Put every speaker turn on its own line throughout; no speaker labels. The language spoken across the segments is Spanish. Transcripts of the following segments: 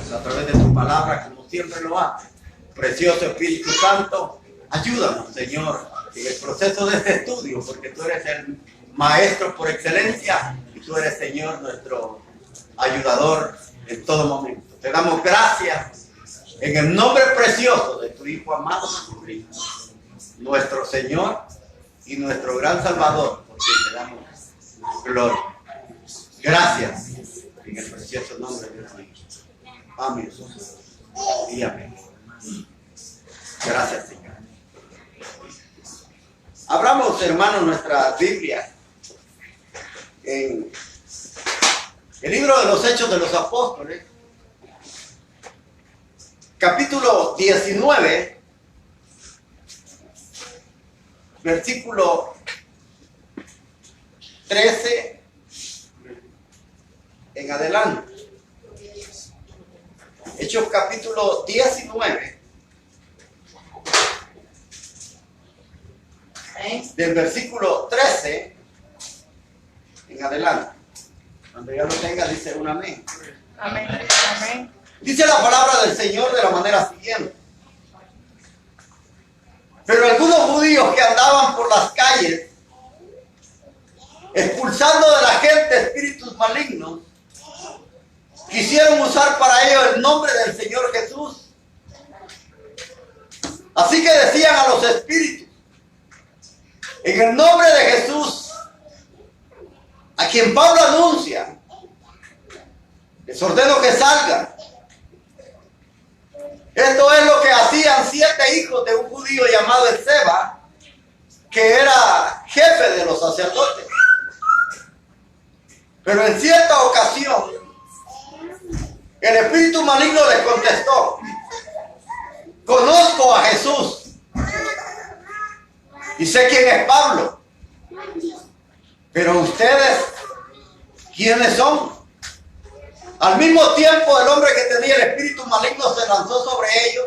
Háblanos a través de tu palabra como siempre lo haces. Precioso Espíritu Santo, ayúdanos, Señor, en el proceso de este estudio, porque tú eres el maestro por excelencia y tú eres, Señor, nuestro ayudador en todo momento. Te damos gracias en el nombre precioso de tu Hijo amado Jesucristo, nuestro Señor y nuestro gran Salvador, por quien te damos gloria. Gracias en el precioso nombre de tu Hijo. Amén y amén. Gracias, Señor. Abramos, hermanos, nuestra Biblia en el libro de los Hechos de los Apóstoles, capítulo 19, versículo 13 en adelante. Hechos capítulo 19, del versículo 13 en adelante. Cuando ya lo tenga, dice un amén.
Amén. Amén.
Dice la palabra del Señor de la manera siguiente: pero algunos judíos que andaban por las calles expulsando de la gente espíritus malignos, quisieron usar para ello el nombre del Señor Jesús. Así que decían a los espíritus: en el nombre de Jesús, a quien Pablo anuncia, les ordeno que salgan. Esto es lo que hacían 7 hijos de un judío llamado Esceva, que era jefe de los sacerdotes. Pero en cierta ocasión, el espíritu maligno les contestó: conozco a Jesús y sé quién es Pablo, pero ustedes, ¿quiénes son? Al mismo tiempo, el hombre que tenía el espíritu maligno se lanzó sobre ellos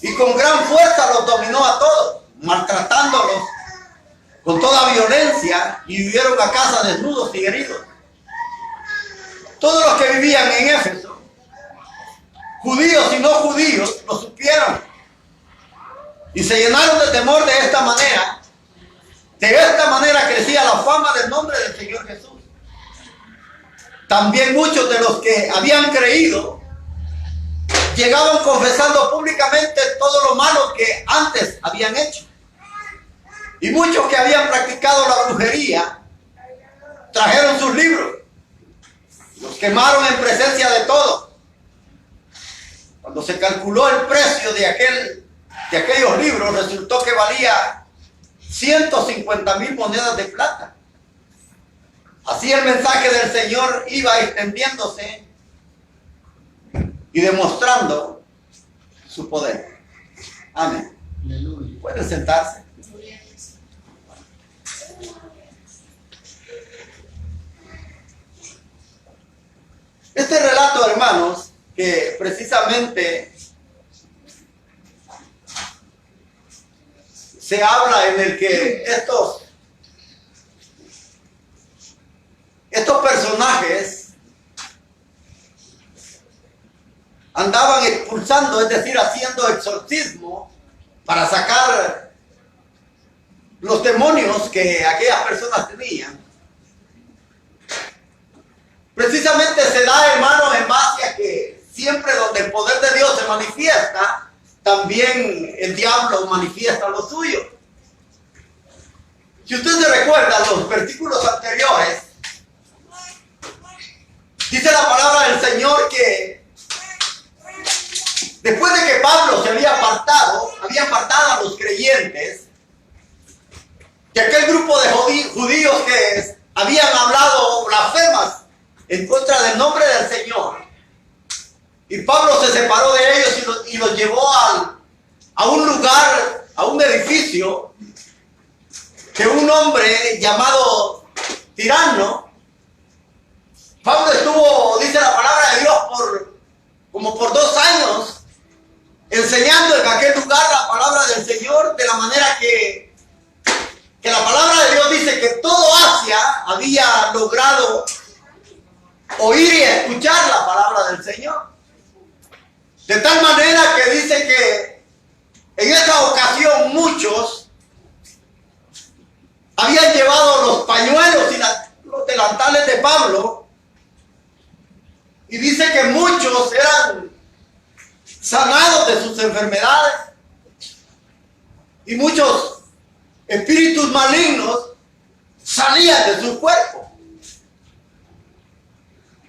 y con gran fuerza los dominó a todos, maltratándolos con toda violencia, y huyeron a casa desnudos y heridos. Todos los que vivían en Éfeso, judíos y no judíos, lo supieron y se llenaron de temor. De esta manera crecía la fama del nombre del Señor Jesús. También muchos de los que habían creído llegaban confesando públicamente todo lo malo que antes habían hecho. Y muchos que habían practicado la brujería trajeron sus libros, los quemaron en presencia de todos. Cuando se calculó el precio de aquellos libros, resultó que valía 150,000 monedas de plata. Así el mensaje del Señor iba extendiéndose y demostrando su poder. Amén. Pueden sentarse. Este relato, hermanos, que precisamente se habla en el que estos personajes andaban expulsando, es decir, haciendo exorcismo para sacar los demonios que aquellas personas tenían. Precisamente se da, hermanos, en base a que siempre donde el poder de Dios se manifiesta, también el diablo manifiesta lo suyo. Si usted se recuerda los versículos anteriores, dice la palabra del Señor que después de que Pablo se había apartado a los creyentes de aquel grupo de judíos que habían hablado blasfemas en contra del nombre del Señor, y Pablo se separó de ellos y los llevó a un lugar, a un edificio que un hombre llamado Tirano. Pablo estuvo, dice la palabra de Dios, como por 2 años enseñando en aquel lugar la palabra del Señor, de la manera que la palabra de Dios dice que todo Asia había logrado oír y escuchar la palabra del Señor. De tal manera que dice que en esa ocasión muchos habían llevado los pañuelos y los delantales de Pablo, y dice que muchos eran sanados de sus enfermedades y muchos espíritus malignos salían de su cuerpo.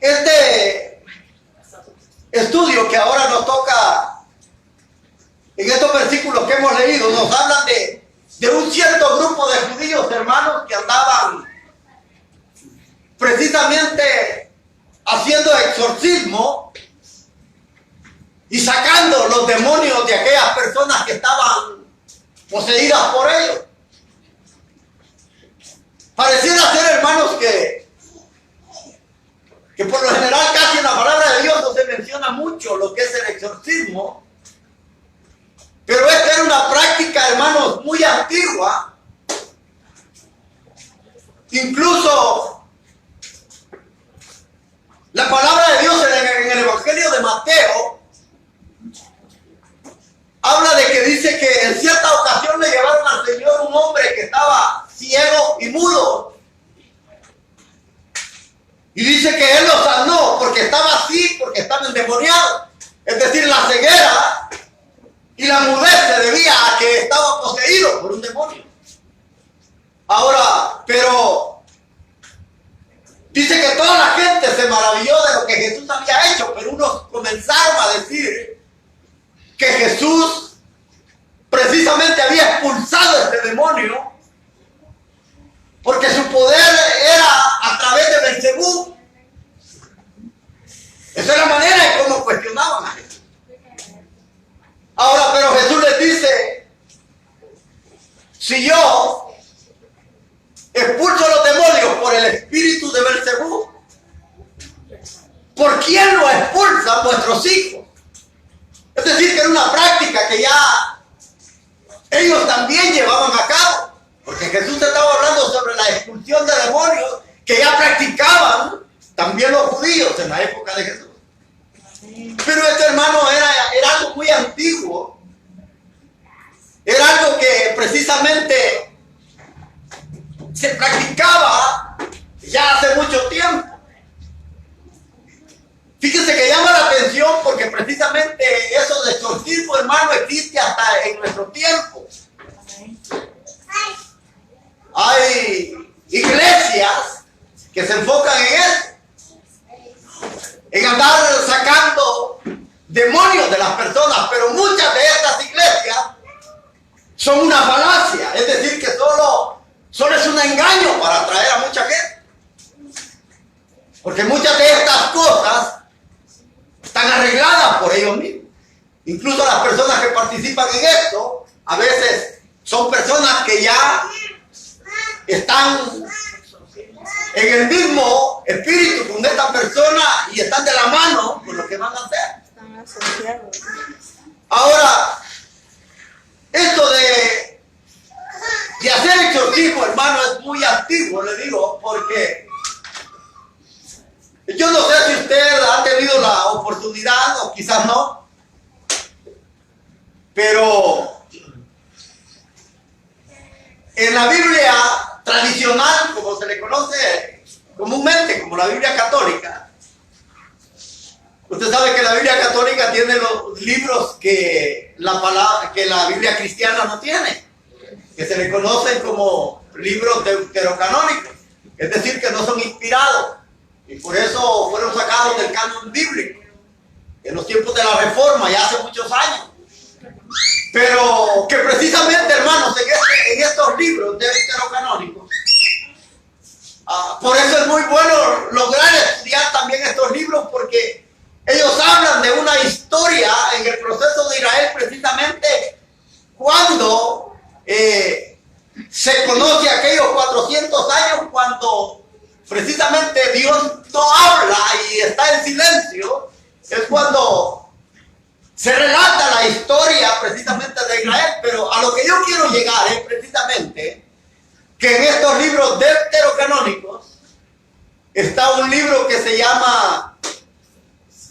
Este estudio que ahora nos toca en estos versículos que hemos leído nos hablan de un cierto grupo de judíos, hermanos, que andaban precisamente haciendo exorcismo y sacando los demonios de aquellas personas que estaban poseídas por ellos. Pareciera ser, hermanos, que por lo general casi en la palabra de Dios no se menciona mucho lo que es el exorcismo, pero esta era una práctica, hermanos, muy antigua. Incluso la palabra de Dios en el Evangelio de Mateo habla de que dice que en cierta ocasión le llevaron al Señor un hombre que estaba ciego y mudo. Y dice que él lo sanó porque estaba así, porque estaba endemoniado. Es decir, la ceguera y la mudez se debía a que estaba poseído por un demonio. Ahora, pero dice que toda la gente se maravilló de lo que Jesús había hecho, pero unos comenzaron a decir que Jesús precisamente había expulsado este demonio porque su poder era a través de Belcebú. Esa es la manera en cómo cuestionaban a Jesús. Ahora, pero Jesús les dice, si yo expulso los demonios por el espíritu de Belcebú, ¿por quién lo expulsan vuestros hijos? Es decir, que era una práctica que ya ellos también llevaban a cabo, porque Jesús estaba hablando sobre la expulsión de demonios que ya practicaban también los judíos en la época de Jesús. Pero este, hermano, era algo muy antiguo, era algo que precisamente se practicaba ya hace mucho tiempo. Fíjense que llama la atención porque precisamente eso de exorcismo, hermano, existe hasta en nuestro tiempo. Hay iglesias que se enfocan en eso, en andar sacando demonios de las personas, pero muchas de estas iglesias son una falacia, es decir, que solo es un engaño para atraer a mucha gente. Porque muchas de estas cosas están arregladas por ellos mismos. Incluso las personas que participan en esto, a veces son personas que ya están en el mismo espíritu con esta persona y están de la mano con lo que van a hacer.
Están asociados.
Ahora, esto de hacer exorcismo, hermano, es muy antiguo, le digo, porque yo no sé si usted ha tenido la oportunidad o quizás no, pero en la Biblia tradicional, como se le conoce comúnmente, como la Biblia católica, usted sabe que la Biblia católica tiene los libros que la Biblia cristiana no tiene, que se le conocen como libros deuterocanónicos, es decir, que no son inspirados, y por eso fueron sacados del canon bíblico, en los tiempos de la Reforma, ya hace muchos años. Pero que precisamente, hermanos, en estos libros deuterocanónicos, por eso es muy bueno lograr estudiar también estos libros, porque ellos hablan de una historia en el proceso de Israel, precisamente cuando se conoce aquellos 400 años, cuando precisamente Dios no habla y está en silencio, es cuando se relata la historia precisamente de Israel. Pero a lo que yo quiero llegar es precisamente que en estos libros deuterocanónicos está un libro que se llama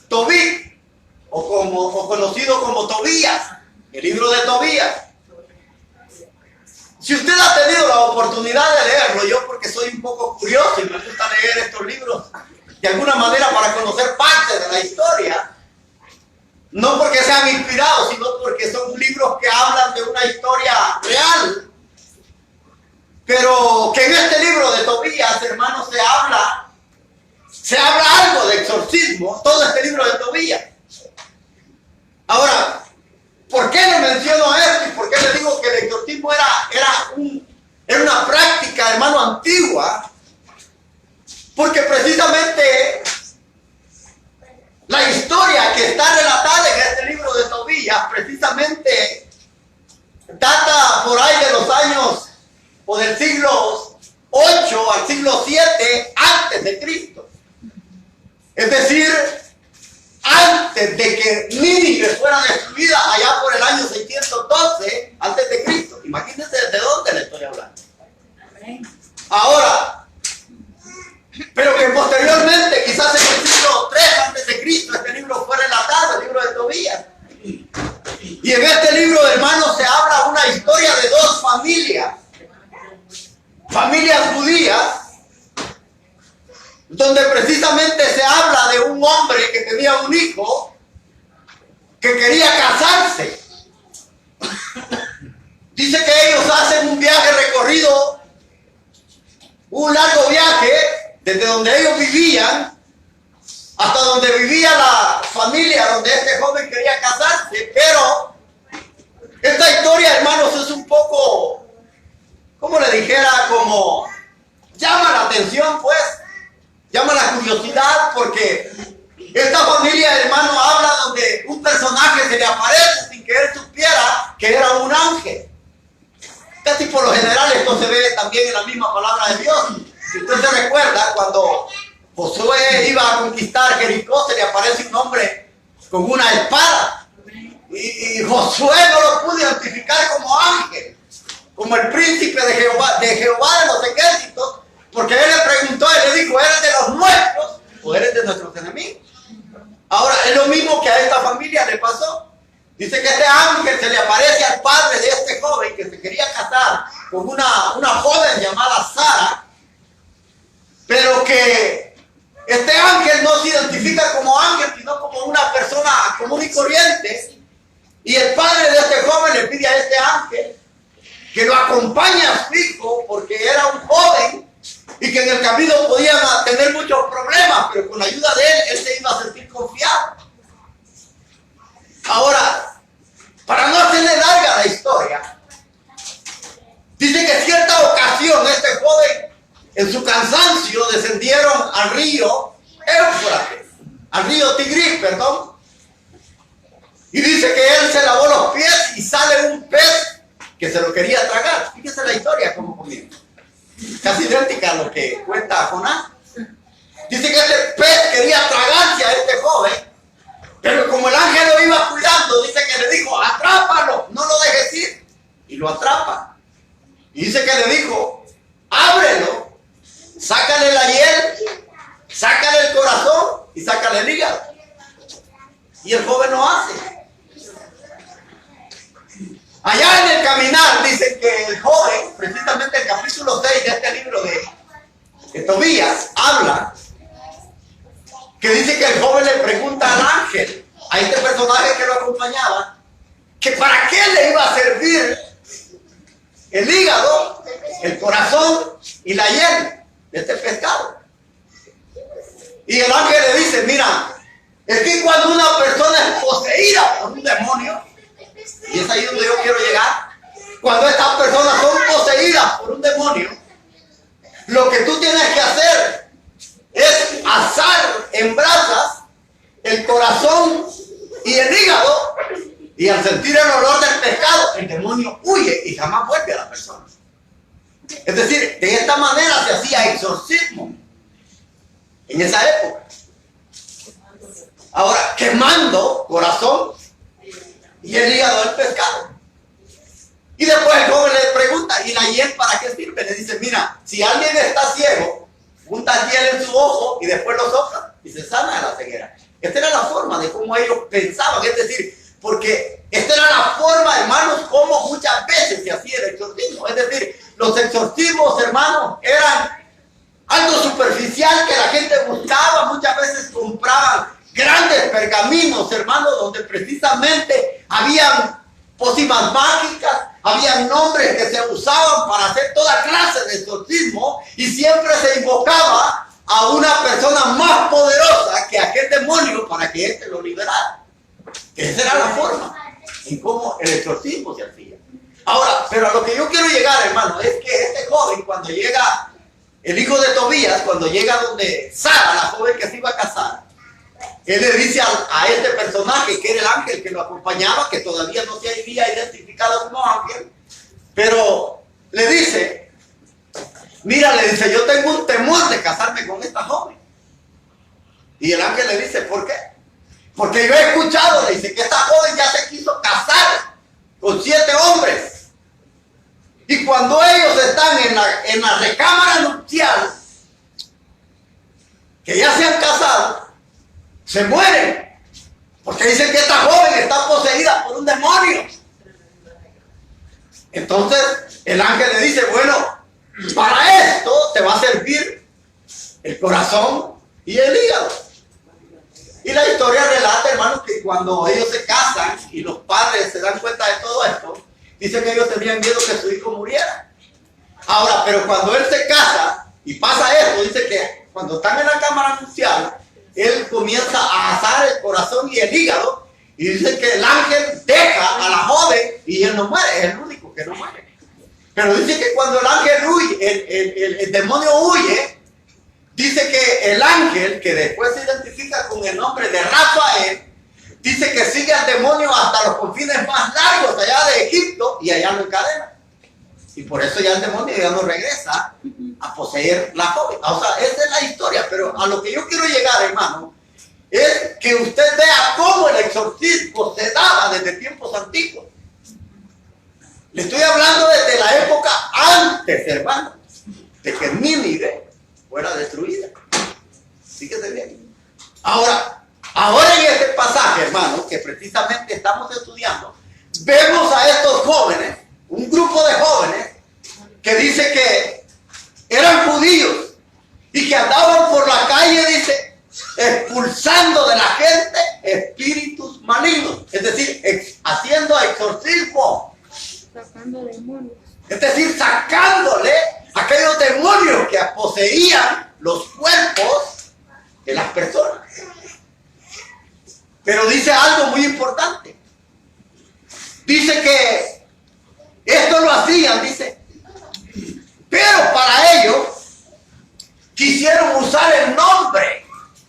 Tobit, o o conocido como Tobías, el libro de Tobías. Si usted ha tenido la oportunidad de leerlo, yo porque soy un poco curioso y me gusta leer estos libros de alguna manera para conocer parte de la historia, no porque sean inspirados, sino porque son libros que hablan de una historia real. Pero que en este libro de Tobías, hermanos, se habla algo de exorcismo, todo este libro de Tobías. Ahora, ¿por qué le menciono esto y por qué le digo que el exorcismo era una práctica, hermano, antigua? Porque precisamente la historia que está relatada en este libro de Tobías precisamente data por ahí de los años o del siglo 8 al siglo 7 antes de Cristo. Es decir, antes de que Nínive fuera destruida allá por el año 612 antes de Cristo. Imagínense desde dónde le estoy hablando. Ahora, pero que posteriormente, quizás en el siglo 3 antes de Cristo, este libro fue relatado, el libro de Tobías. Y en este libro, hermanos, se habla una historia de dos familias judías, donde precisamente se habla de un hombre que tenía un hijo que quería casarse. Dice que ellos hacen un viaje recorrido, un largo viaje, desde donde ellos vivían hasta donde vivía la familia donde este joven quería casarse. Pero esta historia, hermanos, es un poco, como le dijera, como llama la atención, pues. Llama la curiosidad porque esta familia, hermano, habla donde un personaje se le aparece sin que él supiera que era un ángel. Casi por lo general esto se ve también en la misma palabra de Dios. Si usted se recuerda, cuando Josué iba a conquistar Jericó, se le aparece un hombre con una espada. Y Josué no lo pudo identificar como ángel, como el príncipe de Jehová de los ejércitos. Porque él le preguntó y le dijo, ¿eres de los nuestros o eres de nuestros enemigos? Ahora, es lo mismo que a esta familia le pasó. Dice que este ángel se le aparece al padre de este joven que se quería casar con una joven llamada Sara, pero que este ángel no se identifica como ángel, sino como una persona común y corriente. Y el padre de este joven le pide a este ángel que lo acompañe a su hijo porque era un joven y que en el camino podían tener muchos problemas, pero con la ayuda de él se iba a sentir confiado. Ahora, para no hacerle larga la historia, dice que en cierta ocasión este joven, en su cansancio, descendieron al río Éufrates, al río Tigris, perdón, y dice que él se lavó los pies y sale un pez que se lo quería tragar. Fíjese la historia como comienza. Casi idéntica a lo que cuenta Jonás. Dice que este pez quería tragarse a este joven, pero como el ángel lo iba cuidando, dice que le dijo, atrápalo, no lo dejes ir. Y lo atrapa. Y dice que le dijo, ábrelo, sácale la hiel, sácale el corazón y sácale el hígado. Y el joven lo hace. Allá en el caminar dicen que el joven, precisamente el capítulo 6 de este libro de Tobías, habla que dice que el joven le pregunta al ángel, a este personaje que lo acompañaba, que para qué le iba a servir el hígado, el corazón y la hiel de este pescado. Y el ángel le dice, mira, es que cuando una persona es poseída por un demonio, y es ahí donde yo quiero llegar, cuando estas personas son poseídas por un demonio, lo que tú tienes que hacer es asar en brasas el corazón y el hígado, y al sentir el olor del pescado, el demonio huye y jamás vuelve a la persona. Es decir, de esta manera se hacía exorcismo en esa época. Ahora, quemando corazón y el hígado del pescado. Y después el joven le pregunta, ¿y la hiel para qué sirve? Le dice, mira, si alguien está ciego, unta hiel en su ojo y después lo sopla y se sana de la ceguera. Esta era la forma de cómo ellos pensaban, es decir, porque esta era la forma, hermanos, como muchas veces se hacía el exorcismo. Es decir, los exorcismos, hermanos, eran algo superficial que la gente buscaba. Muchas veces compraban grandes pergaminos, hermanos, donde precisamente habían pócimas mágicas, habían nombres que se usaban para hacer toda clase de exorcismo, y siempre se invocaba a una persona más poderosa que aquel demonio para que éste lo liberara. Esa era la forma en cómo el exorcismo se hacía. Ahora, pero a lo que yo quiero llegar, hermano, es que este joven, cuando llega, el hijo de Tobías, cuando llega donde Sara, la joven que se iba a casar, él le dice a este personaje, que era el ángel que lo acompañaba, que todavía no se había identificado como ángel, pero le dice, mira, le dice, yo tengo un temor de casarme con esta joven. Y el ángel le dice, ¿por qué? Porque yo he escuchado, le dice, que esta joven ya se quiso casar con 7 hombres. Y cuando ellos están en la recámara nupcial, que ya se han casado, se mueren. Porque dicen que esta joven está poseída por un demonio. Entonces el ángel le dice, bueno, para esto te va a servir el corazón y el hígado. Y la historia relata, hermanos, que cuando ellos se casan y los padres se dan cuenta de todo esto, dicen que ellos tenían miedo que su hijo muriera. Ahora, pero cuando él se casa y pasa esto, dice que cuando están en la cámara nupcial, él comienza a asar el corazón y el hígado, y dice que el ángel deja a la joven y él no muere, es el único que no muere. Pero dice que cuando el ángel huye, el demonio huye, dice que el ángel, que después se identifica con el nombre de Rafael, dice que sigue al demonio hasta los confines más largos allá de Egipto y allá lo encadena. Y por eso ya el demonio ya no regresa a poseer la joven. O sea, esa es la historia, pero a lo que yo quiero llegar, hermano, es que usted vea cómo el exorcismo se daba desde tiempos antiguos. Le estoy hablando desde la época antes, hermano, de que Nínive fuera destruida. Fíjese bien. Ahora en este pasaje, hermano, que precisamente estamos estudiando, vemos a estos jóvenes, un grupo de jóvenes, que dice que eran judíos y que andaban por la calle, dice, expulsando de la gente espíritus malignos, es decir, haciendo exorcismo.
Sacando demonios.
Es decir, sacándole aquellos demonios que poseían los cuerpos de las personas. Pero dice algo muy importante. Dice que esto lo hacían, dice, pero para ellos quisieron usar el nombre,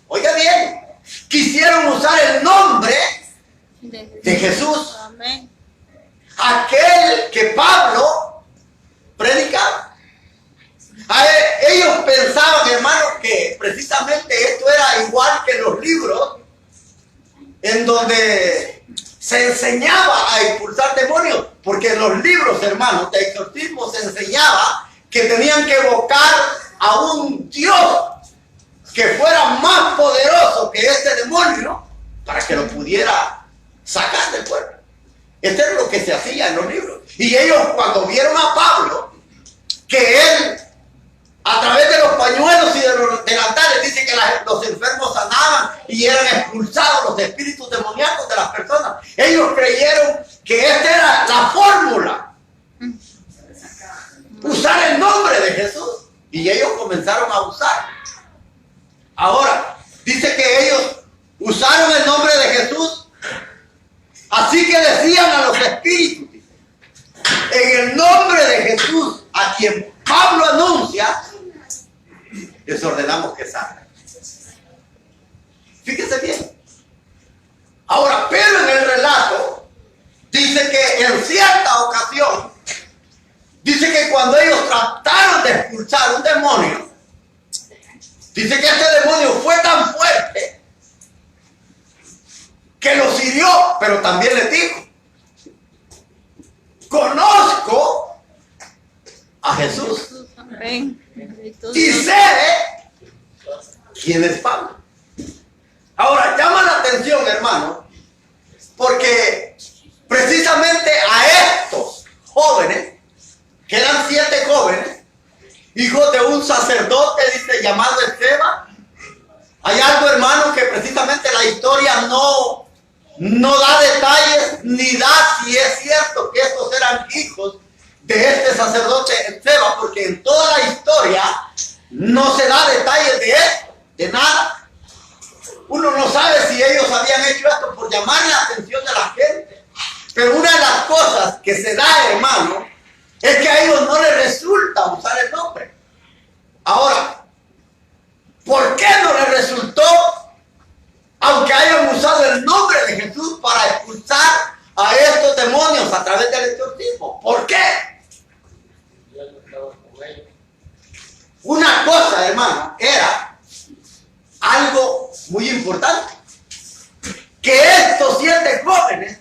oiga bien, quisieron usar el nombre de Jesús.
Amén.
Aquel que Pablo predicaba. Ellos pensaban, hermanos, que precisamente esto era igual que los libros en donde se enseñaba a expulsar demonios, porque en los libros, hermanos, de exorcismo se enseñaba que tenían que evocar a un Dios que fuera más poderoso que este demonio para que lo pudiera sacar del cuerpo. Esto es lo que se hacía en los libros. Y ellos, cuando vieron a Pablo, que él, a través de los pañuelos y de los delantales, dice que los enfermos sanaban y eran expulsados los espíritus demoníacos de las personas, ellos creyeron que esta era la fórmula. Usar el nombre de Jesús. Y ellos comenzaron a usar. Ahora, dice que ellos usaron el nombre de Jesús. Así que decían a los espíritus, en el nombre de Jesús, a quien Pablo anuncia, les ordenamos que salgan. Fíjese bien. Ahora, pero en el relato, dice que en cierta ocasión, dice que cuando ellos trataron de expulsar un demonio, dice que este demonio fue tan fuerte que los hirió, pero también les dijo, conozco a Jesús.
Amén.
Y sé quién es Pablo. Ahora, llama la atención, hermano, porque precisamente a estos jóvenes, que eran 7 jóvenes, hijos de un sacerdote, dice, llamado Esteban, hay algo, hermano, que precisamente la historia no da detalles, ni da si es cierto que estos eran hijos de este sacerdote Esteban, porque en toda la historia no se da detalles de esto, de nada. Uno no sabe si ellos habían hecho esto por llamar la atención de la gente. Pero una de las cosas que se da, hermano, es que a ellos no les resulta usar el nombre. Ahora, ¿por qué no les resultó, aunque hayan usado el nombre de Jesús para expulsar a estos demonios a través del exorcismo? ¿Por qué? Una cosa, hermano, era algo muy importante, que estos 7 jóvenes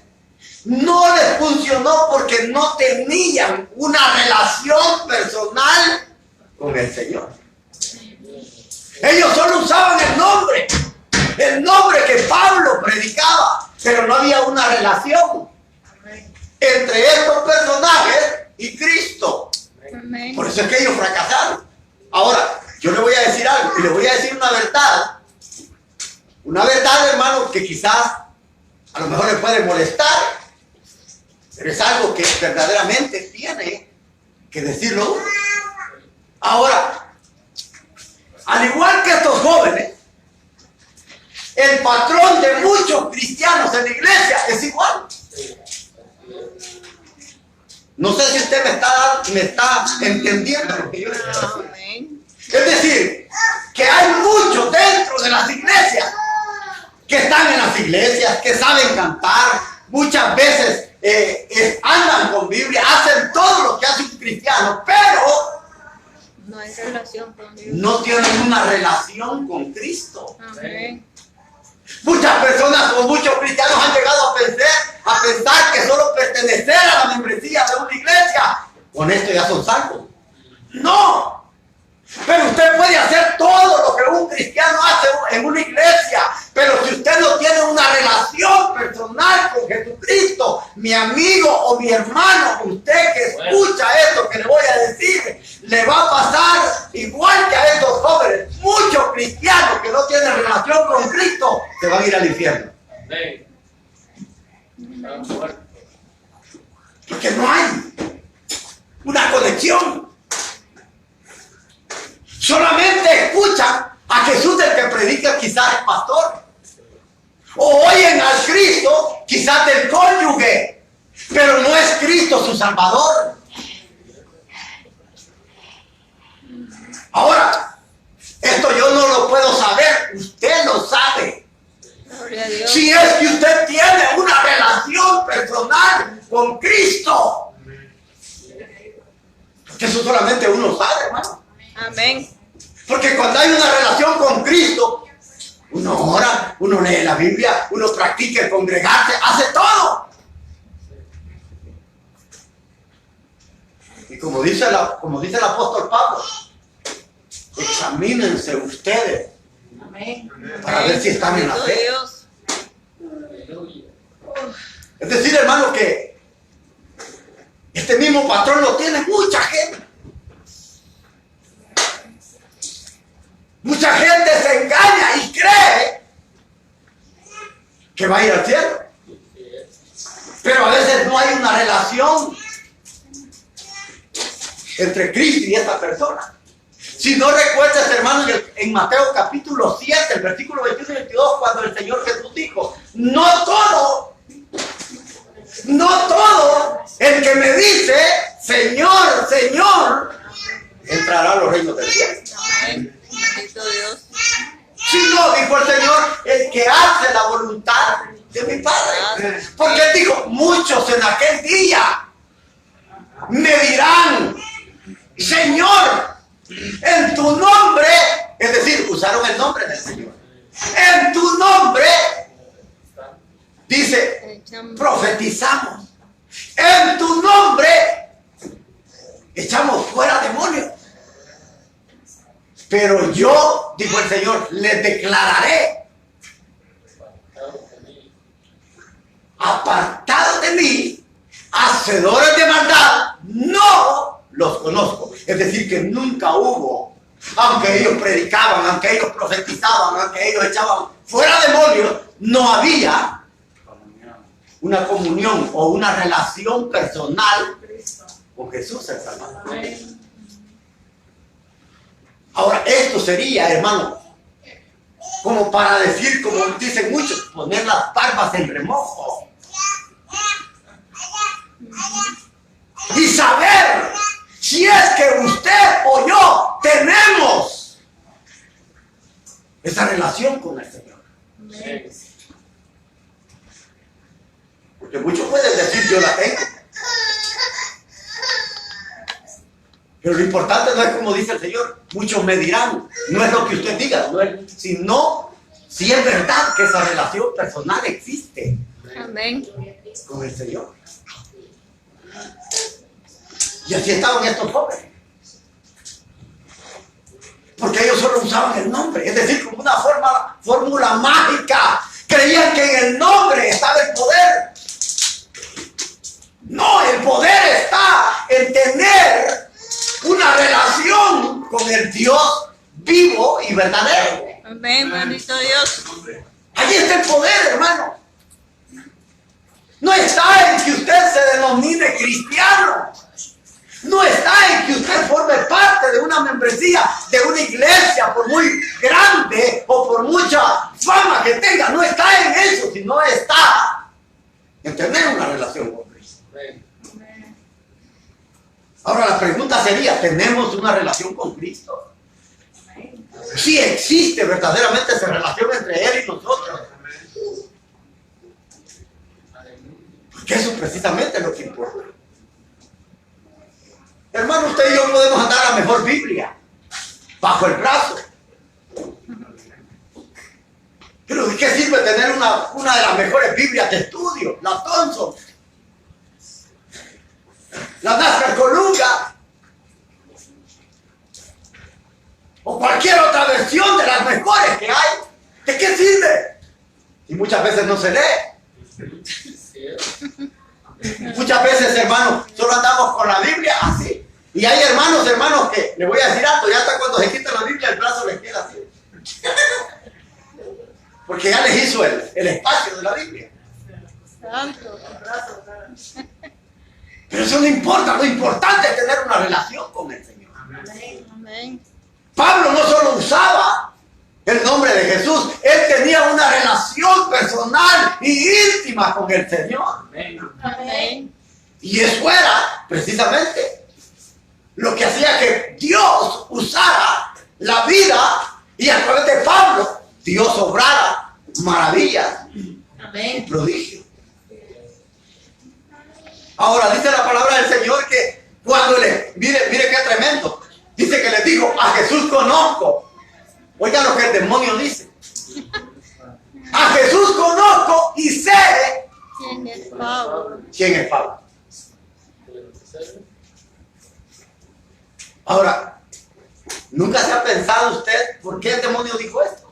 no les funcionó porque no tenían una relación personal con el Señor. Ellos solo usaban el nombre que Pablo predicaba, pero no había una relación entre estos personajes y Cristo.
Amén.
Por eso es que ellos fracasaron. Ahora, yo le voy a decir algo, y le voy a decir una verdad, hermano, que quizás a lo mejor le puede molestar, pero es algo que verdaderamente tiene que decirlo uno. Ahora, al igual que estos jóvenes, el patrón de muchos cristianos en la iglesia es igual. No sé si usted me está entendiendo lo que yo le estoy diciendo.
Amén.
Es decir, que hay muchos dentro de las iglesias que están en las iglesias, que saben cantar, muchas veces andan con Biblia, hacen todo lo que hace un cristiano, pero
No hay relación con Dios.
no tienen una relación con Cristo.
Amén.
Muchas personas o muchos cristianos han llegado a pensar que solo pertenecer a la membresía de una iglesia, con esto ya son salvos. No. Pero usted puede hacer todo lo que un cristiano hace en una iglesia, pero si usted no tiene una relación personal con Jesucristo, mi amigo o mi hermano, usted que escucha esto que le voy a decir, le va a pasar igual que a estos jóvenes. Muchos cristianos que no tienen relación con Cristo se van a ir al infierno. Porque no hay una conexión. Solamente escuchan a Jesús el que predica, quizás el pastor. O oyen al Cristo, quizás del cónyuge. Pero no es Cristo su Salvador. Ahora, esto yo no lo puedo saber. Usted lo sabe.
Gloria a Dios.
Si es que usted tiene una relación personal con Cristo. Porque eso solamente uno sabe, hermano.
Amén.
Porque cuando hay una relación con Cristo, uno ora, uno lee la Biblia, uno practica el congregarse, hace todo. Y como dice el apóstol Pablo, examínense ustedes
Amén.
para ver si están en la
Bendito
fe.
Dios.
Es decir, hermano, que este mismo patrón lo tiene mucha gente. Mucha gente se engaña y cree que va a ir al cielo. Pero a veces no hay una relación entre Cristo y esta persona. Si no recuerdas, hermano, en Mateo capítulo 7, el versículo 21 y 22, cuando el Señor Jesús dijo, no todo el que me dice, Señor, Señor, entrará a los reinos del cielo.
Amén. Bendito Dios.
Si no, dijo el Señor, el que hace la voluntad de mi Padre. Porque Él dijo, muchos en aquel día me dirán, Señor, en tu nombre, es decir, usaron el nombre del Señor. En tu nombre, dice, profetizamos. En tu nombre, echamos fuera demonios. Pero yo, dijo el Señor, les declararé apartados de mí, hacedores de maldad, no los conozco. Es decir, que nunca hubo, aunque ellos predicaban, aunque ellos profetizaban, aunque ellos echaban fuera demonios, no había una comunión o una relación personal con Jesús el Salvador. Ahora, esto sería, hermano, como para decir, como dicen muchos, poner las barbas en remojo. Y saber si es que usted o yo tenemos esa relación con el Señor. Porque muchos pueden decir, yo la tengo. Pero lo importante no es como dice el Señor, muchos me dirán, no es lo que usted diga, no es, sino si es verdad que esa relación personal existe.
Amén.
Con el Señor. Y así estaban estos jóvenes. Porque ellos solo usaban el nombre, es decir, como una fórmula mágica. Creían que en el nombre estaba el poder. No, el poder está en tener una relación con el Dios vivo y verdadero.
Amén, bendito Dios.
Ahí está el poder, hermano. No está en que usted se denomine cristiano. No está en que usted forme parte de una membresía, de una iglesia, por muy grande o por mucha fama que tenga. No está en eso, sino está en tener una relación con Cristo. Ahora la pregunta sería, ¿tenemos una relación con Cristo? Si existe verdaderamente esa relación entre Él y nosotros. Porque eso precisamente es lo que importa. Hermano, usted y yo podemos andar a la mejor Biblia bajo el brazo. Pero ¿de qué sirve tener una de las mejores Biblias de estudio? La Thompson, la NASCAR Colunga o cualquier otra versión de las mejores que hay? ¿De qué sirve? Y muchas veces no se lee. Muchas veces, hermanos, solo andamos con la Biblia así. Y hay hermanos, que les voy a decir algo, ya hasta cuando se quita la Biblia el brazo les queda así. Porque ya les hizo el espacio de la Biblia.
Santo.
Pero eso no importa, lo importante es tener una relación con el Señor.
Amén.
Pablo no solo usaba el nombre de Jesús, él tenía una relación personal y íntima con el Señor.
Amén.
Y eso era precisamente lo que hacía que Dios usara la vida y a través de Pablo Dios obrara maravillas y prodigios. Ahora dice la palabra del Señor que cuando mire qué tremendo, dice que les dijo, a Jesús conozco. Oigan lo que el demonio dice. A Jesús conozco y sé
¿Quién es Pablo?
quién es Pablo. Ahora, ¿nunca se ha pensado usted por qué el demonio dijo esto?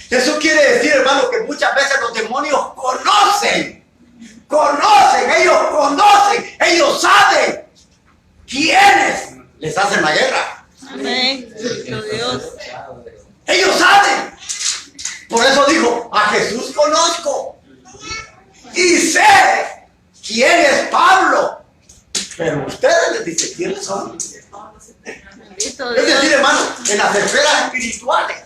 Eso quiere decir, hermano, que muchas veces los demonios conocen, ellos saben quiénes les hacen la guerra.
Amén. Bendito Dios.
Ellos saben. Por eso dijo, a Jesús conozco y sé quién es Pablo. Pero ustedes les dicen quiénes son.
Bendito
Es decir,
Dios.
hermano, en las esferas espirituales,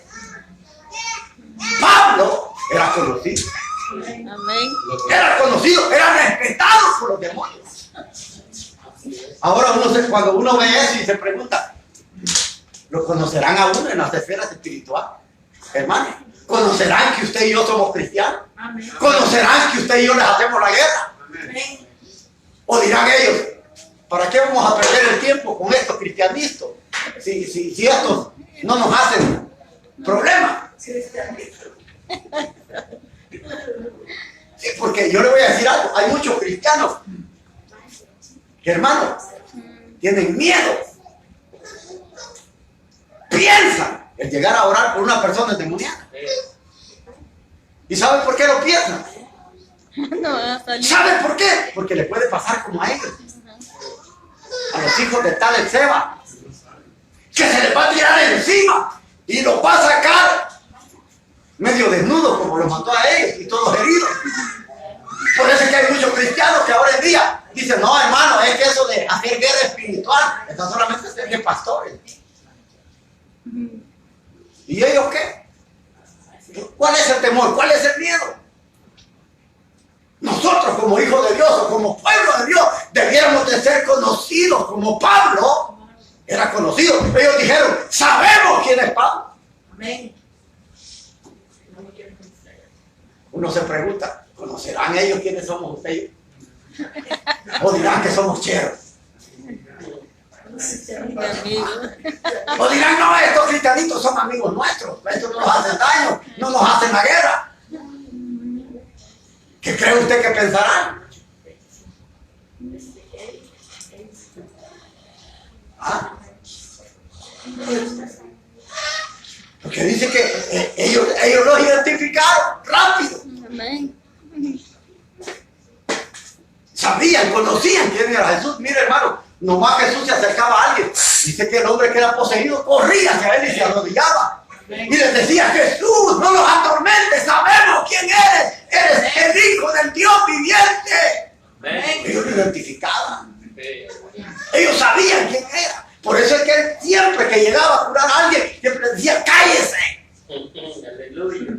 Pablo era conocido.
Amén.
Era conocido, era respetado por los demonios. Ahora cuando uno ve eso y se pregunta, ¿lo conocerán a uno en las esferas espirituales? Hermano, ¿conocerán que usted y yo somos cristianos? ¿Conocerán que usted y yo les hacemos la guerra? ¿O dirán ellos, ¿para qué vamos a perder el tiempo con estos cristianistas? Si estos no nos hacen problema. Sí, porque yo le voy a decir algo, hay muchos cristianos que, hermanos, tienen miedo. Piensan en llegar a orar por una persona endemoniada. ¿Y saben por qué lo piensan?
No van a salir.
¿Saben por qué? Porque le puede pasar como a ellos. A los hijos de tal Seba. Que se les va a tirar encima y los va a sacar medio desnudos como los mató a ellos y todos heridos. Por eso es que hay muchos cristianos que ahora en día dicen, no hermano, es que eso de hacer guerra espiritual está solamente ser de pastores. ¿Y ellos qué? ¿Cuál es el temor? ¿Cuál es el miedo? Nosotros como hijos de Dios o como pueblo de Dios debiéramos de ser conocidos como Pablo era conocido. Ellos dijeron, sabemos quién es Pablo.
Amén.
Uno se pregunta, ¿conocerán ellos quiénes somos ustedes? ¿O dirán que somos cheros?
Mi amigo.
¿O dirán, no, estos cristianitos son amigos nuestros, estos no nos hacen daño, no nos hacen la guerra? ¿Qué cree usted que pensarán? ¿Ah? Porque dice que ellos los identificaron rápido.
Amén.
Sabían, conocían quién era Jesús. Mire hermano, nomás Jesús se acercaba a alguien. Dice que el hombre que era poseído corría hacia él y se arrodillaba. Y les decía, Jesús, no los atormentes, sabemos quién eres. Eres el Hijo del Dios viviente. Ellos lo identificaban. Ellos sabían quién era. Por eso es que él siempre que llegaba a curar a alguien, siempre decía, cállese.
Aleluya.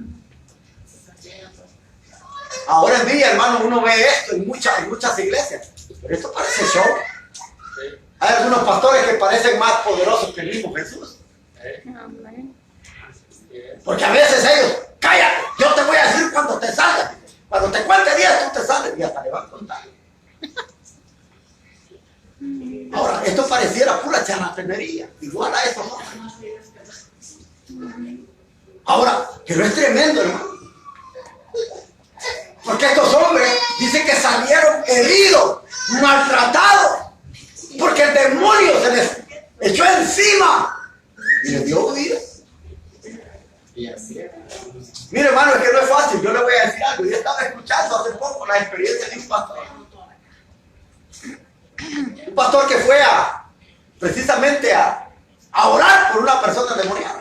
Ahora en día, hermano, uno ve esto en muchas iglesias. Pero esto parece show. Hay algunos pastores que parecen más poderosos que el mismo Jesús.
Amén.
Porque a veces ellos, cállate, yo te voy a decir cuando te salgas. Cuando te cuente 10, tú te sales y hasta le van a contar. Ahora, esto pareciera pura charlatanería, igual a eso, ¿no? Ahora, pero es tremendo, hermano. Porque estos hombres dicen que salieron heridos, maltratados, porque el demonio se les echó encima y les dio vida. Mire, hermano, es que no es fácil. Yo le voy a decir algo. Yo estaba escuchando hace poco la experiencia de un pastor. Un pastor que fue precisamente a orar por una persona endemoniada.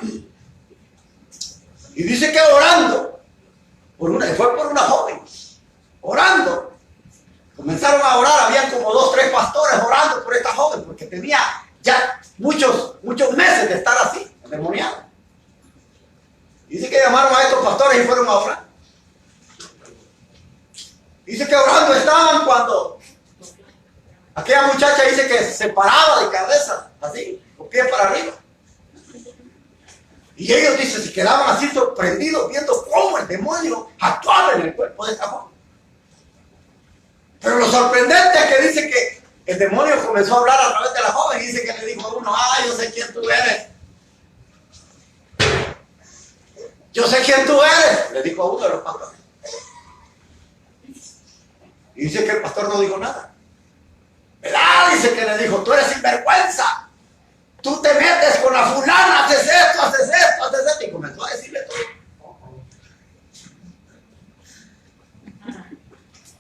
Y dice que orando, fue por una joven, orando. Comenzaron a orar, habían como 2 o 3 pastores orando por esta joven, porque tenía ya muchos meses de estar así, endemoniada. Dice que llamaron a estos pastores y fueron a orar. Dice que orando estaban cuando aquella muchacha dice que se paraba de cabeza, así, con pies para arriba. Y ellos, dice, se quedaban así sorprendidos viendo cómo el demonio actuaba en el cuerpo de esta joven. Pero lo sorprendente es que dice que el demonio comenzó a hablar a través de la joven y dice que le dijo a uno, yo sé quién tú eres. Yo sé quién tú eres, le dijo a uno de los pastores. Y dice que el pastor no dijo nada. ¿Verdad? Dice que le dijo, tú eres sinvergüenza. Tú te metes con la fulana, haces esto, haces esto, haces esto. Y comenzó a decirle todo.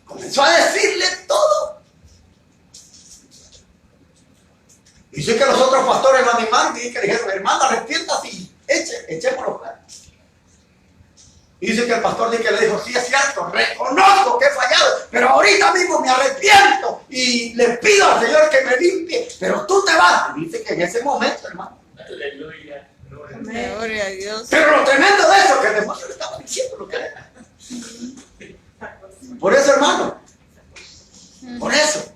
Comenzó a decirle todo. Dice que los otros pastores lo animaron y que le dijeron, hermano, arrepiéntase y echémoslo fuera. Y dice que el pastor dice que le dijo, sí es cierto, reconozco que he fallado, pero ahorita mismo me arrepiento y le pido al Señor que me limpie, pero tú te vas. Y dice que en ese momento, hermano.
Aleluya.
Gloria a Dios.
Pero lo tremendo de eso, que el demonio le estaba diciendo lo que era. Por eso, hermano, por eso.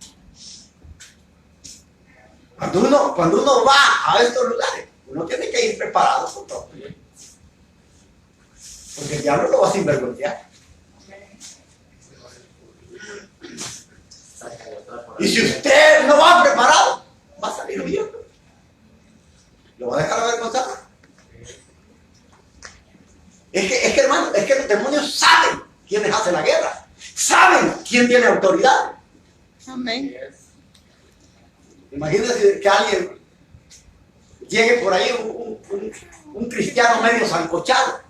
Cuando uno va a estos lugares, uno tiene que ir preparado con todo. Porque el diablo lo va a sinvergoncear. Y si usted no va preparado, va a salir huyendo. Lo va a dejar avergonzado. Es que hermano, es que los demonios saben quiénes hacen la guerra. Saben quién tiene autoridad.
Amén.
Imagínense que alguien llegue por ahí, un cristiano medio sancochado.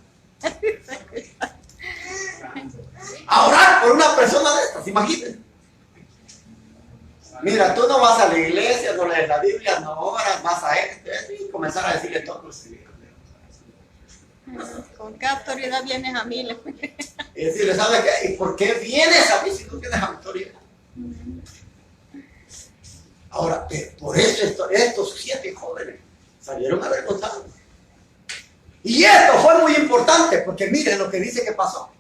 imagínense. Mira, tú no vas a la iglesia, no lees la Biblia, no oras, vas a esto y comenzar a decirle todo.
¿Con qué autoridad vienes a mí?
Y decirle, ¿sabes qué? ¿Y por qué vienes a mí si tú tienes autoridad? Ahora, por eso estos 7 jóvenes salieron avergonzados. Y esto fue muy importante, porque miren lo que dice que pasó.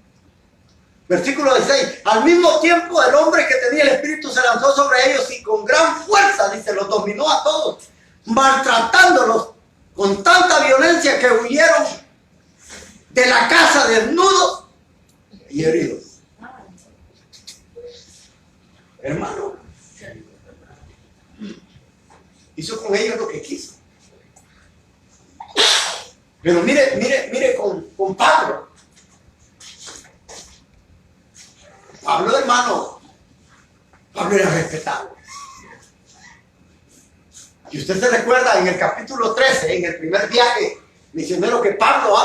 Versículo 16. Al mismo tiempo el hombre que tenía el espíritu se lanzó sobre ellos y con gran fuerza, dice, los dominó a todos, maltratándolos con tanta violencia que huyeron de la casa desnudos y heridos. Hermano, hizo con ellos lo que quiso. Pero mire con Pablo. Pablo, hermano, Pablo era respetado. Y usted se recuerda en el capítulo 13, en el primer viaje misionero que Pablo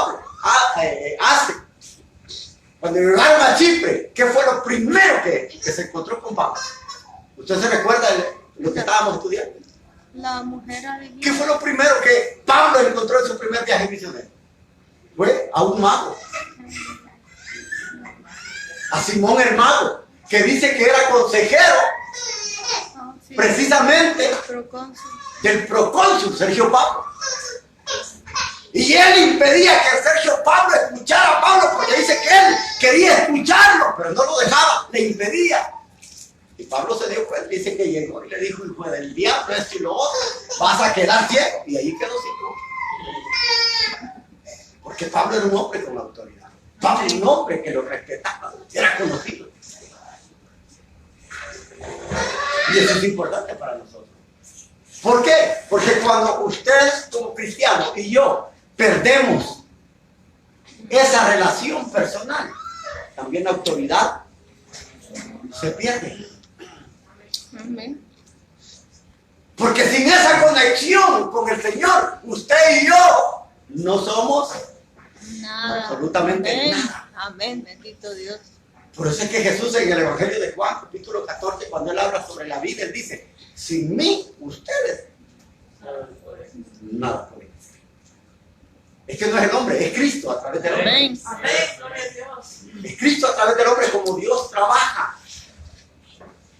hace, cuando llegaron a Chipre, ¿qué fue lo primero que se encontró con Pablo? ¿Usted se recuerda lo que estábamos estudiando?
La mujer adivina.
¿Qué fue lo primero que Pablo encontró en su primer viaje misionero? Fue a un mago. A Simón el mago, que dice que era consejero
Sí.
precisamente
Procónsul.
del procónsul Sergio Pablo. Y él impedía que Sergio Pablo escuchara a Pablo porque dice que él quería escucharlo, pero no lo dejaba, le impedía. Y Pablo se dio cuenta, dice que llegó y le dijo, hijo del diablo, esto y lo otro, vas a quedar ciego. Y ahí quedó ciego. Porque Pablo era un hombre con autoridad. Pablo era un hombre que lo respetaba, era conocido. Y eso es importante para nosotros. ¿Por qué? Porque cuando usted como cristiano y yo perdemos esa relación personal, también la autoridad se pierde.
Amén.
Porque sin esa conexión con el Señor, usted y yo no somos
Nada.
absolutamente
Amén.
nada.
Amén, bendito Dios.
Por eso es que Jesús en el Evangelio de Juan, capítulo 14, cuando él habla sobre la vida, él dice, sin mí, ustedes nada pueden hacer. Es que no es el hombre, es Cristo a través del hombre.
Amén.
Amén, gloria a Dios.
Es Cristo a través del hombre como Dios trabaja.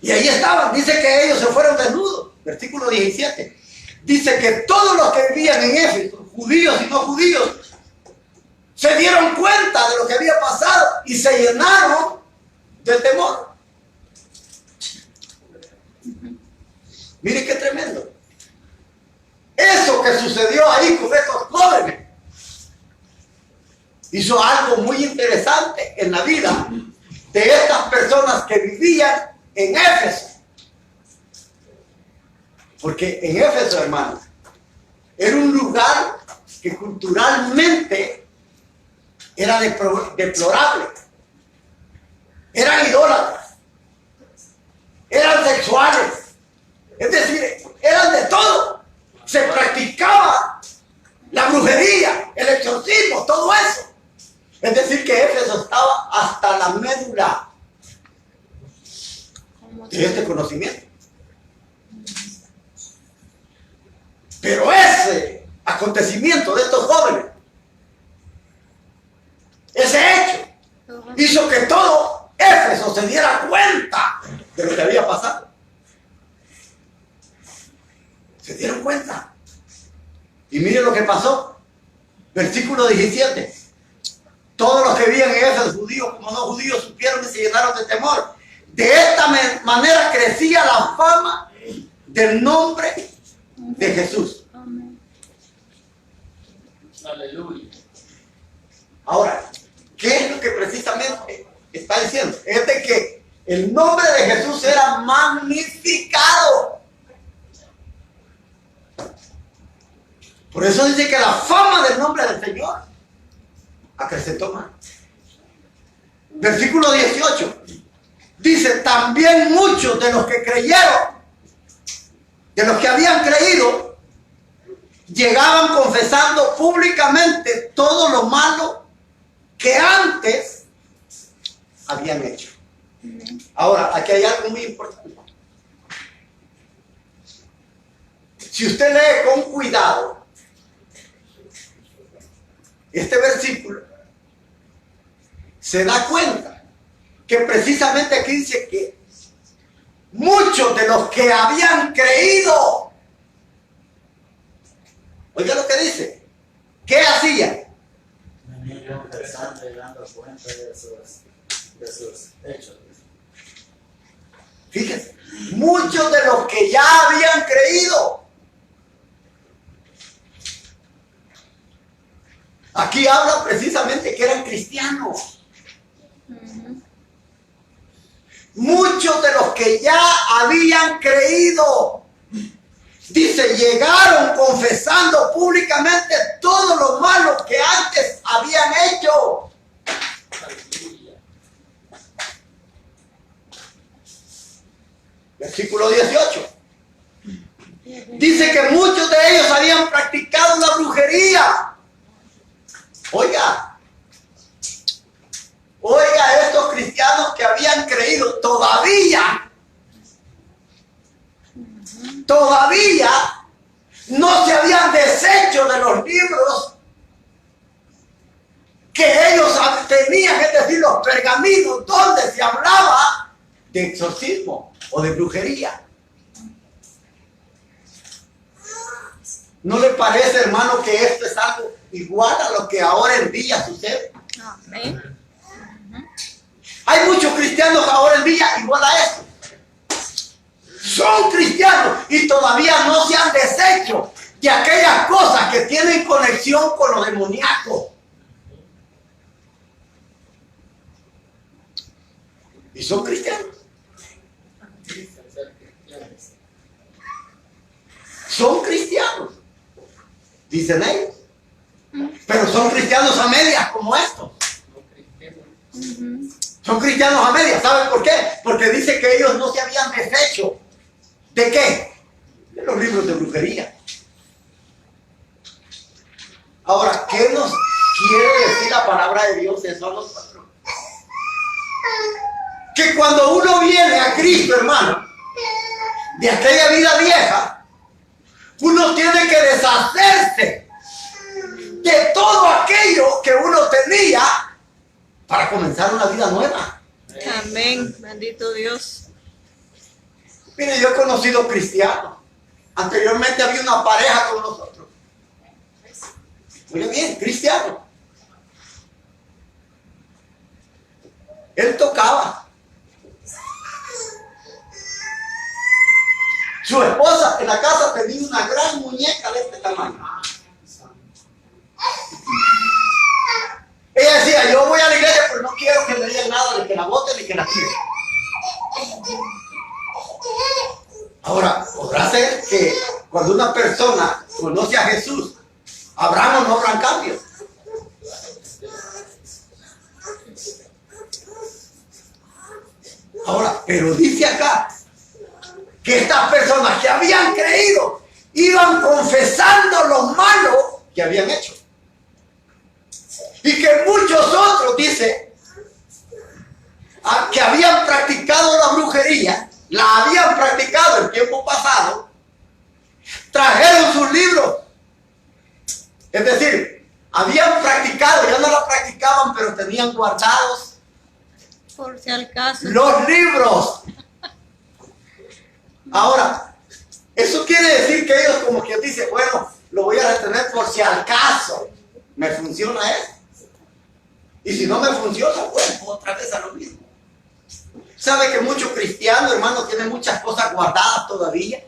Y ahí estaban, dice que ellos se fueron desnudos. Versículo 17. Dice que todos los que vivían en Éfeso, judíos y no judíos, se dieron cuenta de lo que había pasado y se llenaron de temor. Mire qué tremendo. Eso que sucedió ahí con estos jóvenes hizo algo muy interesante en la vida de estas personas que vivían en Éfeso. Porque en Éfeso, hermano, era un lugar que culturalmente era deplorable. Eran idólatras, eran sexuales, es decir, eran de todo. Se practicaba la brujería, el exorcismo, todo eso. Es decir, que Éfeso estaba hasta la médula de este conocimiento. Pero ese acontecimiento de estos jóvenes, ese hecho, hizo que todo Éfeso se diera cuenta de lo que había pasado. Se dieron cuenta. Y miren lo que pasó. Versículo 17. Todos los que vivían en Éfeso, judíos como no judíos, supieron y se llenaron de temor. De esta manera crecía la fama del nombre de Jesús.
Amén.
Aleluya.
Ahora, ¿qué es lo que precisamente está diciendo? Es de que el nombre de Jesús era magnificado. Por eso dice que la fama del nombre del Señor acrecentó más. Versículo 18. Dice, también muchos de los que creyeron, de los que habían creído, llegaban confesando públicamente todo lo malo que antes habían hecho. Ahora, aquí hay algo muy importante. Si usted lee con cuidado este versículo, se da cuenta que precisamente aquí dice que muchos de los que habían creído, oiga lo que dice, ¿qué hacían?
Venían confesando y dando cuenta de sus hechos.
Fíjense, muchos de los que ya habían creído. Aquí habla precisamente que eran cristianos. Muchos de los que ya habían creído, dice, llegaron confesando públicamente todo lo malo que antes habían hecho.
Aleluya.
Versículo 18. Dice que muchos de ellos habían practicado la brujería. Oiga, estos cristianos que habían creído todavía no se habían deshecho de los libros que ellos tenían, es decir, los pergaminos donde se hablaba de exorcismo o de brujería. ¿No le parece, hermano, que esto es algo igual a lo que ahora en día sucede?
Amén.
Hay muchos cristianos ahora en día igual a esto. Son cristianos y todavía no se han deshecho de aquellas cosas que tienen conexión con lo demoníaco. Y son cristianos. Son cristianos, dicen ellos. Pero son cristianos a medias como estos. Son cristianos a medias. ¿Saben por qué? Porque dice que ellos no se habían deshecho. ¿De qué? De los libros de brujería. Ahora, ¿qué nos quiere decir la palabra de Dios eso a nosotros? Que cuando uno viene a Cristo, hermano, de aquella vida vieja, uno tiene que deshacerse de todo aquello que uno tenía para comenzar una vida nueva.
Amén. Bendito Dios.
Mire, yo he conocido cristianos. Anteriormente había una pareja con nosotros. Muy bien, cristiano. Él tocaba. Su esposa en la casa tenía una gran muñeca de este tamaño. Ella decía, yo voy a la iglesia, pero no quiero que me digan nada de que la boten ni que la tiren. Ahora, podrá ser que cuando una persona conoce a Jesús, habrán o no habrán cambios. Ahora, pero dice acá que estas personas que habían creído iban confesando lo malo que habían hecho. Y que muchos otros, dice, que habían practicado la brujería, la habían practicado en tiempo pasado, trajeron sus libros. Es decir, habían practicado, ya no la practicaban, pero tenían guardados
Por si al caso.
los libros. Ahora, eso quiere decir que ellos como quien dice, bueno, lo voy a retener por si al caso me funciona esto. Y si no me funciona, bueno, otra vez a lo mismo. ¿Sabe que muchos cristianos, hermanos, tienen muchas cosas guardadas todavía?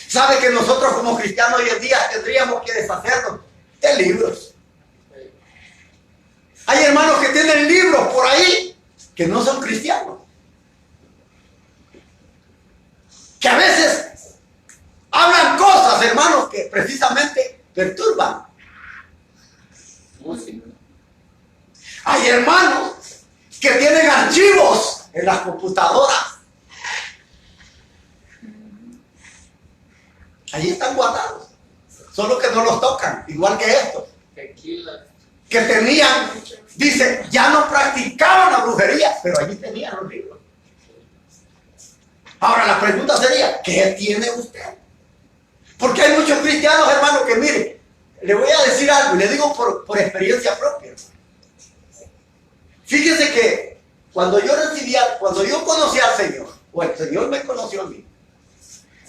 ¿Sabe que nosotros como cristianos hoy en día tendríamos que deshacernos de libros? Hay hermanos que tienen libros por ahí que no son cristianos. Que a veces hablan cosas, hermanos, que precisamente perturban. Hay hermanos que tienen archivos en las computadoras. Allí están guardados. Solo que no los tocan, igual que estos.
Tequila.
Que tenían Dice, ya no practicaban la brujería, pero allí tenían los libros. Ahora la pregunta sería, ¿qué tiene usted? Porque hay muchos cristianos, hermanos, que mire, le voy a decir algo y le digo por experiencia propia. Fíjese que cuando yo conocí al Señor, o el Señor me conoció a mí,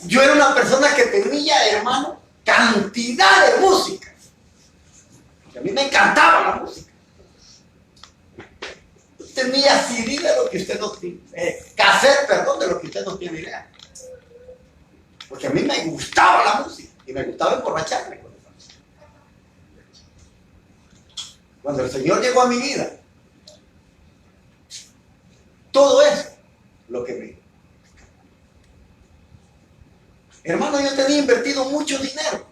yo era una persona que tenía, hermano, cantidad de música. A mí me encantaba la música. Tenía CD de lo que usted no tiene, cassette, perdón, de lo que usted no tiene idea. Porque a mí me gustaba la música y me gustaba emborracharme con esa música. Cuando el Señor llegó a mi vida, todo eso, lo que me... Hermano, yo tenía invertido mucho dinero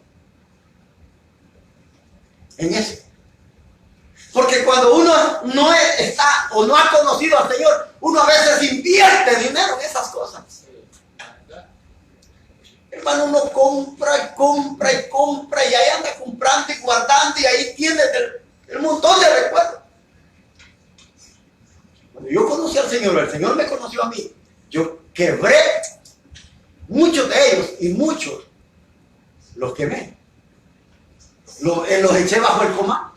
en eso. Porque cuando uno no está o no ha conocido al Señor, uno a veces invierte dinero en esas cosas. Hermano, uno compra y compra y compra y ahí anda comprando y guardando y ahí tiene el montón de recuerdos. Cuando yo conocí al Señor, el Señor me conoció a mí, yo quebré muchos de ellos y muchos los quemé. Los eché bajo el comando.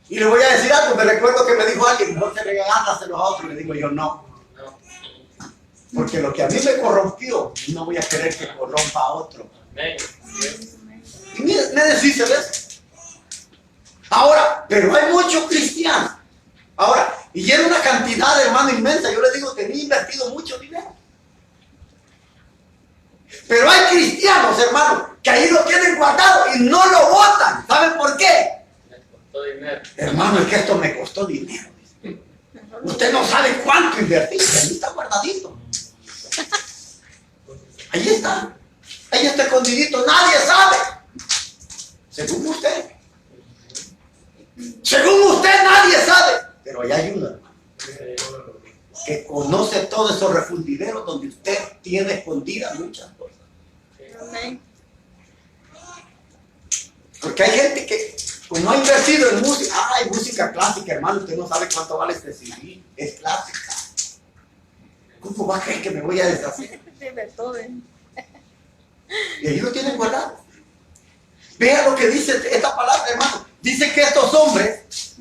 Y le voy a decir algo, me recuerdo que me dijo alguien, mejor se regálaselo a otro, y le digo yo no. Porque lo que a mí me corrompió, no voy a querer que corrompa a otro. Y mire, me decís eso. Ahora, pero hay muchos cristianos. Ahora, y era una cantidad de hermano inmensa, yo le digo que tenía invertido mucho dinero. Pero hay cristianos, hermano, que ahí lo tienen guardado y no lo botan. ¿Saben por qué? Hermano, es que esto me costó dinero. Usted no sabe cuánto invertí, ahí está guardadito. Ahí está escondidito, nadie sabe. Según usted. Según usted nadie sabe. Pero hay ayuda, hermano, que conoce todos esos refundideros donde usted tiene escondidas muchas cosas.
Amén.
Porque hay gente que pues no ha invertido en música. Hay música clásica, hermano. Usted no sabe cuánto vale este CD. Es clásica. ¿Cómo va a creer que me voy a deshacer?
De Beethoven.
Y ahí lo tienen guardado. Vea lo que dice esta palabra, hermano. Dice que estos hombres,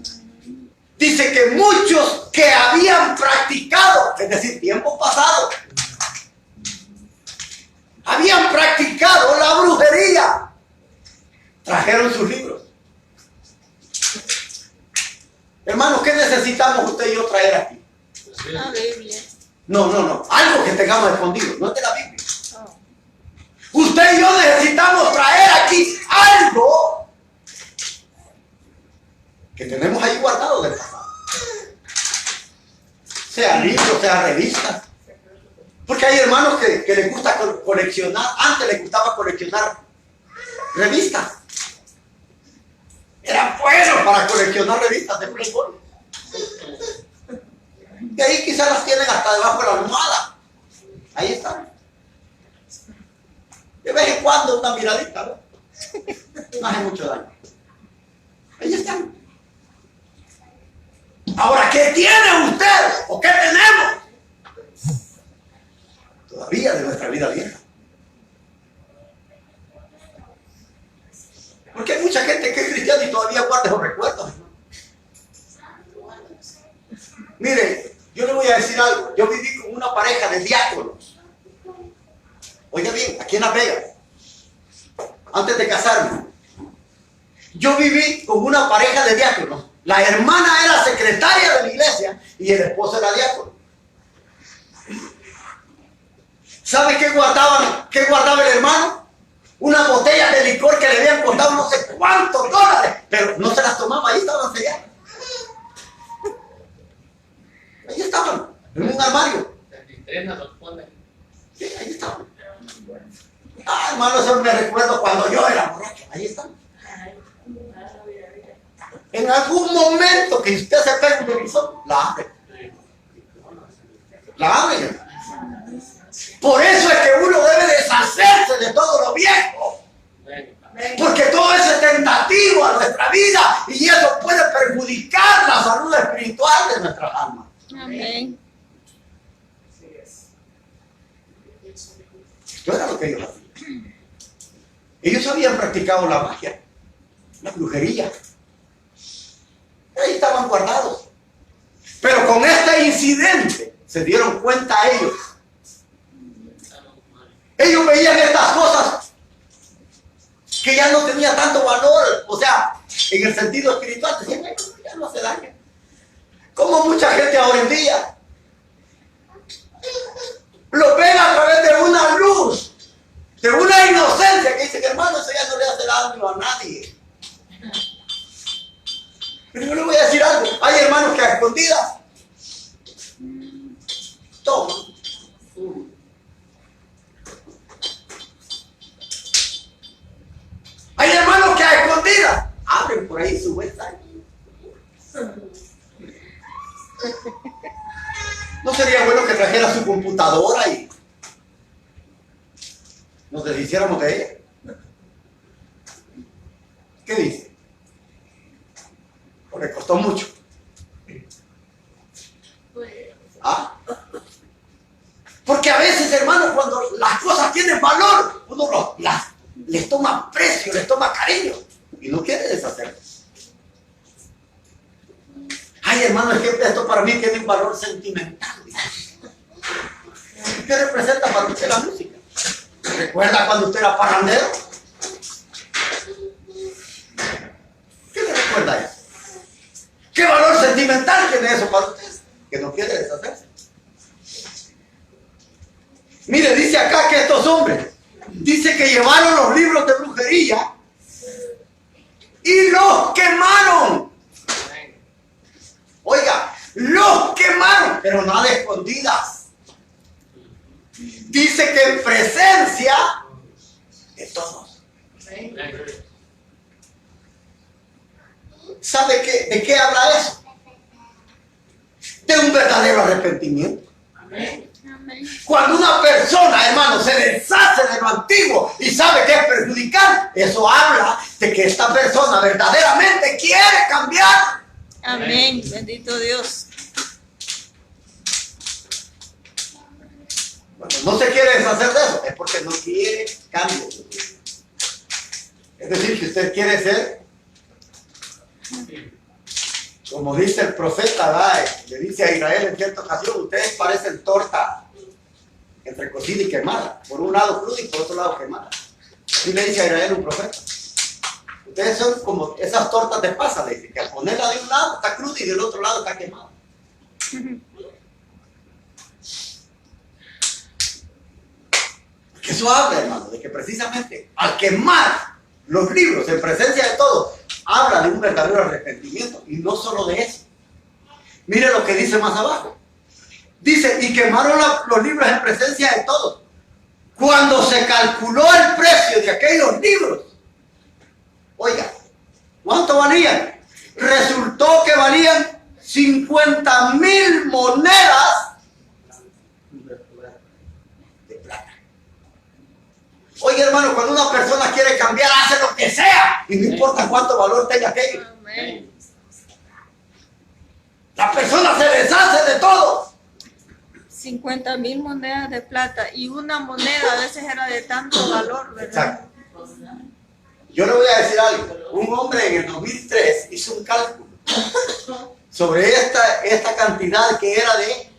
dice que muchos que habían practicado, es decir, tiempo pasado, habían practicado la brujería, trajeron sus libros. Hermanos, ¿qué necesitamos usted y yo traer aquí?
La Biblia.
No, algo que tengamos escondido, no es de la Biblia.
Oh.
Usted y yo necesitamos traer aquí algo que tenemos ahí guardado del pasado. Sea libros, sea revistas. Porque hay hermanos que les gusta coleccionar, antes les gustaba coleccionar revistas. Era bueno para coleccionar revistas de Playboy. Y ahí quizás las tienen hasta debajo de la almohada. Ahí están. De vez en cuando una miradita, ¿no? No hace mucho daño. Ahí están. Ahora, ¿qué tiene usted? ¿O qué tenemos? Todavía de nuestra vida vieja. Porque hay mucha gente que es cristiana y todavía guarda esos recuerdos. Mire, yo le voy a decir algo. Yo viví con una pareja de diáconos. Oiga bien, aquí en Las Vegas, antes de casarme, yo viví con una pareja de diáconos. La hermana era secretaria de la iglesia y el esposo era diácono. ¿Sabe qué guardaba el hermano? Una botella de licor que le habían costado no sé cuántos dólares, pero no se las tomaba, ahí estaban selladas. Ahí estaban, en un armario. Sí, ahí estaban. Hermano, eso me recuerdo cuando yo era borracho. Ahí están. En algún momento que usted se pegue un televisor, la abre. La abre. Por eso es que uno debe deshacerse de todo lo viejo. Porque todo eso es tentativo a nuestra vida y eso puede perjudicar la salud espiritual de nuestras almas.
Amén.
Esto era lo que ellos hacían. Ellos habían practicado la magia, la brujería. Ahí estaban guardados. Pero con este incidente se dieron cuenta ellos. Ellos veían estas cosas que ya no tenía tanto valor, o sea, en el sentido espiritual, decían, "Ay, ya no hace daño". Como mucha gente hoy en día lo ven a través de una luz, de una inocencia que dicen, hermano, eso ya no le hace daño a nadie. Pero yo le voy a decir algo, hay hermanos que a escondidas toman. Hay hermanos que a escondidas abren por ahí su website. ¿No sería bueno que trajera su computadora y nos deshiciéramos de ella? ¿Qué dice? Porque costó mucho. ¿Ah? Porque a veces, hermanos, cuando las cosas tienen valor, uno les toma precio, les toma cariño y no quiere deshacerlo. Ay, hermano, es que esto para mí tiene un valor sentimental. ¿Qué representa para usted la música? ¿Recuerda cuando usted era parrandero? ¿Qué le recuerda eso? ¿Qué valor sentimental tiene eso para usted? Que no quiere deshacerse. Mire, dice acá que estos hombres, dice que llevaron los libros de brujería y los quemaron. Oiga, los quemaron, pero no de escondidas. Dice que en presencia de todos. ¿Sabe de qué habla eso? De un verdadero arrepentimiento.
Amén.
Cuando una persona, hermano, se deshace de lo antiguo y sabe que es perjudicial, eso habla de que esta persona verdaderamente quiere cambiar.
Amén. Bendito Dios.
Cuando no se quiere deshacer de eso, es porque no quiere cambio. Es decir, que usted quiere ser, como dice el profeta, ¿verdad? Le dice a Israel en cierta ocasión, ustedes parecen torta entre cocida y quemada. Por un lado cruda y por otro lado quemada. Así le dice a Israel un profeta. Ustedes son como esas tortas de pasa, le dice, que al ponerla de un lado está cruda y del otro lado está quemada. Que eso habla, hermano, de que precisamente al quemar los libros en presencia de todos, habla de un verdadero arrepentimiento y no solo de eso. Mire lo que dice más abajo. Dice, y quemaron los libros en presencia de todos. Cuando se calculó el precio de aquellos libros, oiga, ¿cuánto valían? Resultó que valían 50,000 monedas de plata. Oiga, hermano, cuando una persona quiere cambiar, hace lo que sea y no importa cuánto valor tenga aquello.
Amén.
La persona se deshace de todo.
50,000 monedas de plata y una moneda a veces era de tanto valor, ¿verdad?
Exacto. Yo le voy a decir algo. Un hombre en el 2003 hizo un cálculo sobre esta cantidad que era de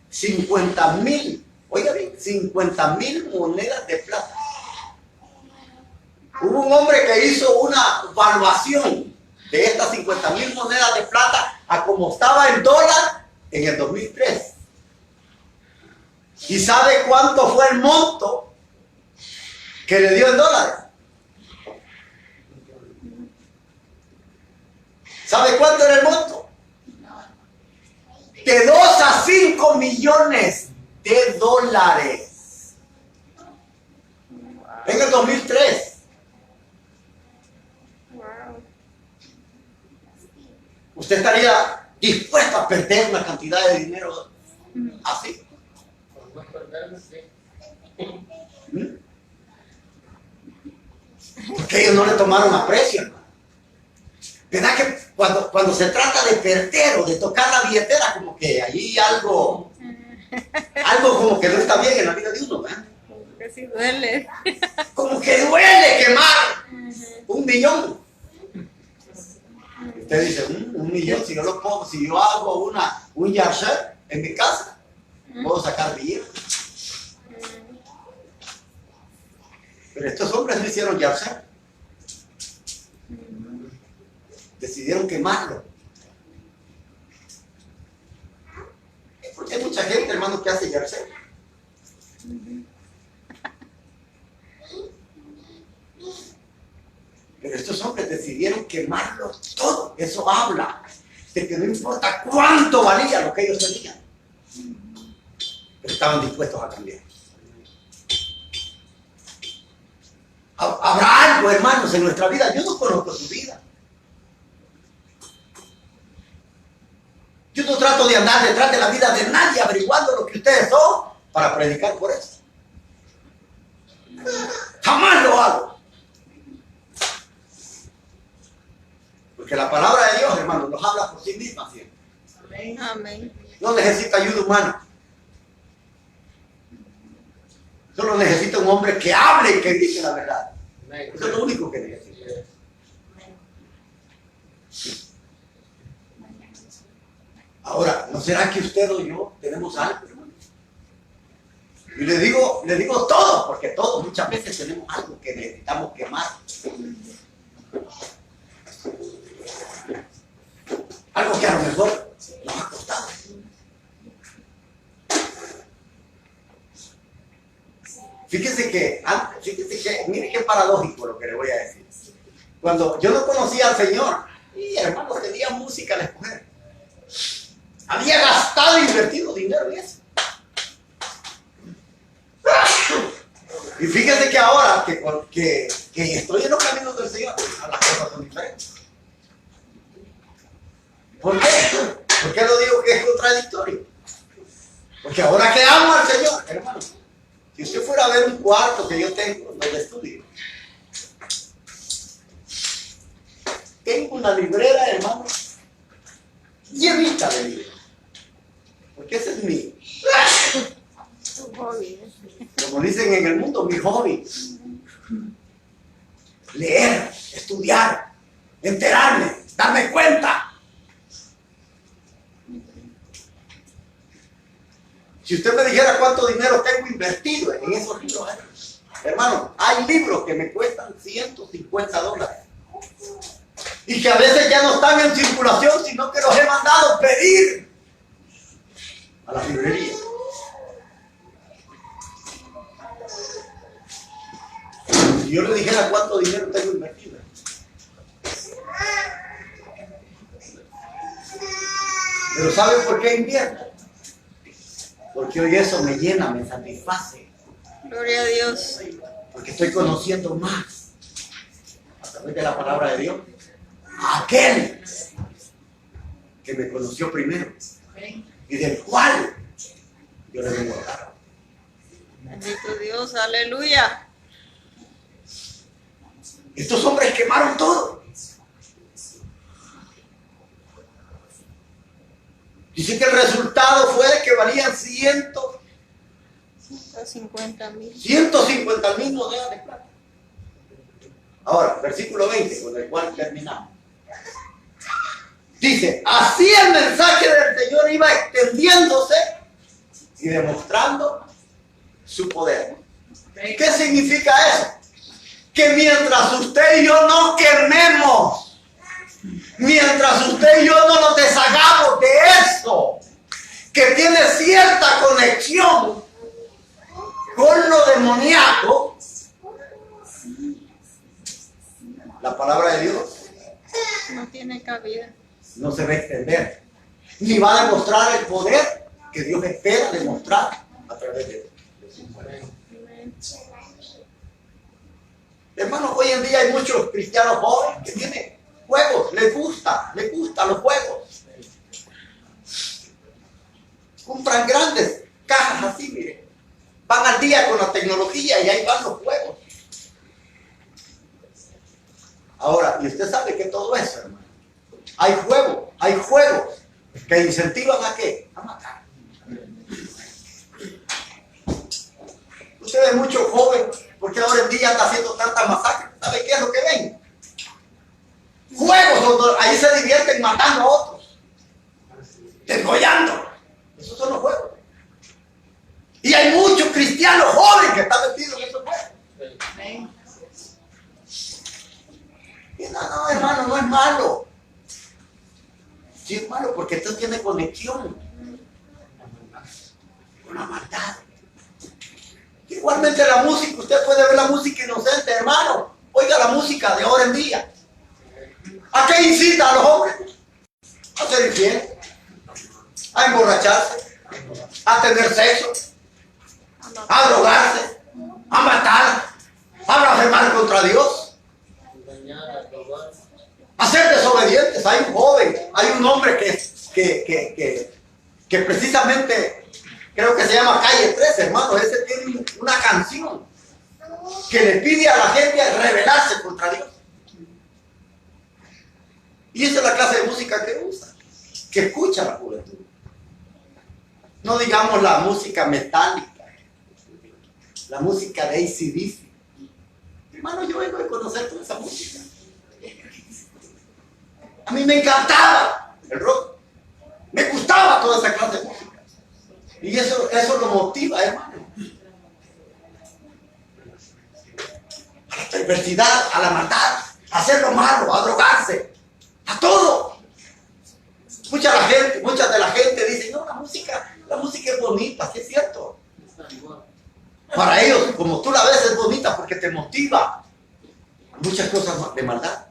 50,000. Oiga bien, 50,000 monedas de plata. Hubo un hombre que hizo una evaluación de estas 50,000 monedas de plata a como estaba el dólar en el 2003. ¿Y sabe cuánto fue el monto que le dio en dólares? ¿Sabe cuánto era el monto? De 2 a 5 millones de dólares. En el 2003.
Wow.
¿Usted estaría dispuesto a perder una cantidad de dinero así? Porque ellos no le tomaron aprecio, hermano. ¿Verdad que cuando se trata de perder o de tocar la billetera, como que allí algo como que no está bien en la vida de uno, ¿verdad?
Como que sí duele.
Como que duele quemar 1 millón. Usted dice, 1 millón, si yo hago un yard sale en mi casa, puedo sacar billetes. Pero estos hombres no hicieron yard sale. Decidieron quemarlo. Porque hay mucha gente, hermano, que hace yard sale. Pero estos hombres decidieron quemarlo todo. Eso habla de que no importa cuánto valía lo que ellos tenían, pero estaban dispuestos a cambiar. Habrá algo, hermanos, en nuestra vida. Yo no conozco su vida. Yo no trato de andar detrás de la vida de nadie averiguando lo que ustedes son para predicar por eso. Jamás lo hago. Porque la palabra de Dios, hermano, nos habla por sí misma siempre.
Amén.
No necesita ayuda humana. Solo necesita un hombre que hable y que dice la verdad. Eso es lo único que necesita. Ahora, ¿no será que usted o yo tenemos algo, hermano? Y le digo todo, porque todos muchas veces tenemos algo que necesitamos quemar. Algo que a lo mejor nos ha costado. Fíjese que, mire qué paradójico lo que le voy a decir. Cuando yo no conocía al Señor, y hermano, tenía música a escoger. Había gastado e invertido dinero en eso. Y fíjese que ahora que estoy en los caminos del Señor, las cosas son diferentes. ¿Por qué? ¿Por qué lo digo que es contradictorio? Porque ahora que amo al Señor, hermano, si usted fuera a ver un cuarto que yo tengo donde estudio, tengo una librera, hermano, llenita de libros. Porque ese es mi
hobby.
Como dicen en el mundo, mi hobby. Leer, estudiar, enterarme, darme cuenta. Si usted me dijera cuánto dinero tengo invertido en esos libros, hermano, hay libros que me cuestan $150 y que a veces ya no están en circulación, sino que los he mandado pedir a la librería. Si yo le dijera cuánto dinero tengo invertido, pero ¿sabe por qué invierto? Porque hoy eso me llena, me satisface.
Gloria a Dios.
Porque estoy conociendo más a través de la palabra de Dios a aquel que me conoció primero y del cual yo le vengo a hablar.
Bendito Dios, aleluya.
Estos hombres quemaron todo. Dice que el resultado fue de que valían 150,000 monedas de plata. Ahora, versículo 20, con el cual terminamos. Dice, así el mensaje del Señor iba extendiéndose y demostrando su poder. ¿Qué significa eso? Que mientras usted y yo no quememos, mientras usted y yo no nos deshagamos de eso, que tiene cierta conexión con lo demoníaco, la palabra de Dios
no tiene cabida.
no se va a extender, ni va a demostrar el poder que Dios espera demostrar a través de él. Hermanos, hoy en día hay muchos cristianos jóvenes que tienen juegos, les gustan los juegos. Compran grandes cajas así, miren. Van al día con la tecnología y ahí van los juegos. Ahora, y usted sabe que todo eso, hermano. Hay juegos que incentivan ¿a qué? A matar. Usted ve mucho joven, porque ahora en día está haciendo tantas masacres. ¿Sabe qué es lo que ven? Juegos donde ahí se divierten matando a otros, desgollando. Esos son los juegos. Y hay muchos cristianos jóvenes que están metidos en esos juegos. Y no, hermano, no es malo. Sí es malo porque esto tiene conexión con la maldad. Igualmente la música, usted puede ver la música inocente, hermano. Oiga la música de ahora en día. ¿A qué incita a los hombres? A ser infiel, a emborracharse, a tener sexo, a drogarse, a matar, a blasfemar contra Dios, a ser desobedientes. Hay un joven, hay un hombre que precisamente creo que se llama Calle 13, hermano. Ese tiene una canción que le pide a la gente rebelarse contra Dios. Y esa es la clase de música que usa, que escucha la juventud. No digamos la música metálica, la música de AC/DC. Hermano, yo vengo de conocer toda esa música. A mí me encantaba el rock. Me gustaba toda esa clase de música. Y eso lo motiva, hermano. A la perversidad, a la maldad, a hacer lo malo, a drogarse, a todo. Mucha de la gente dice, no, la música es bonita, sí es cierto. Para ellos, como tú la ves, es bonita porque te motiva. Muchas cosas de maldad.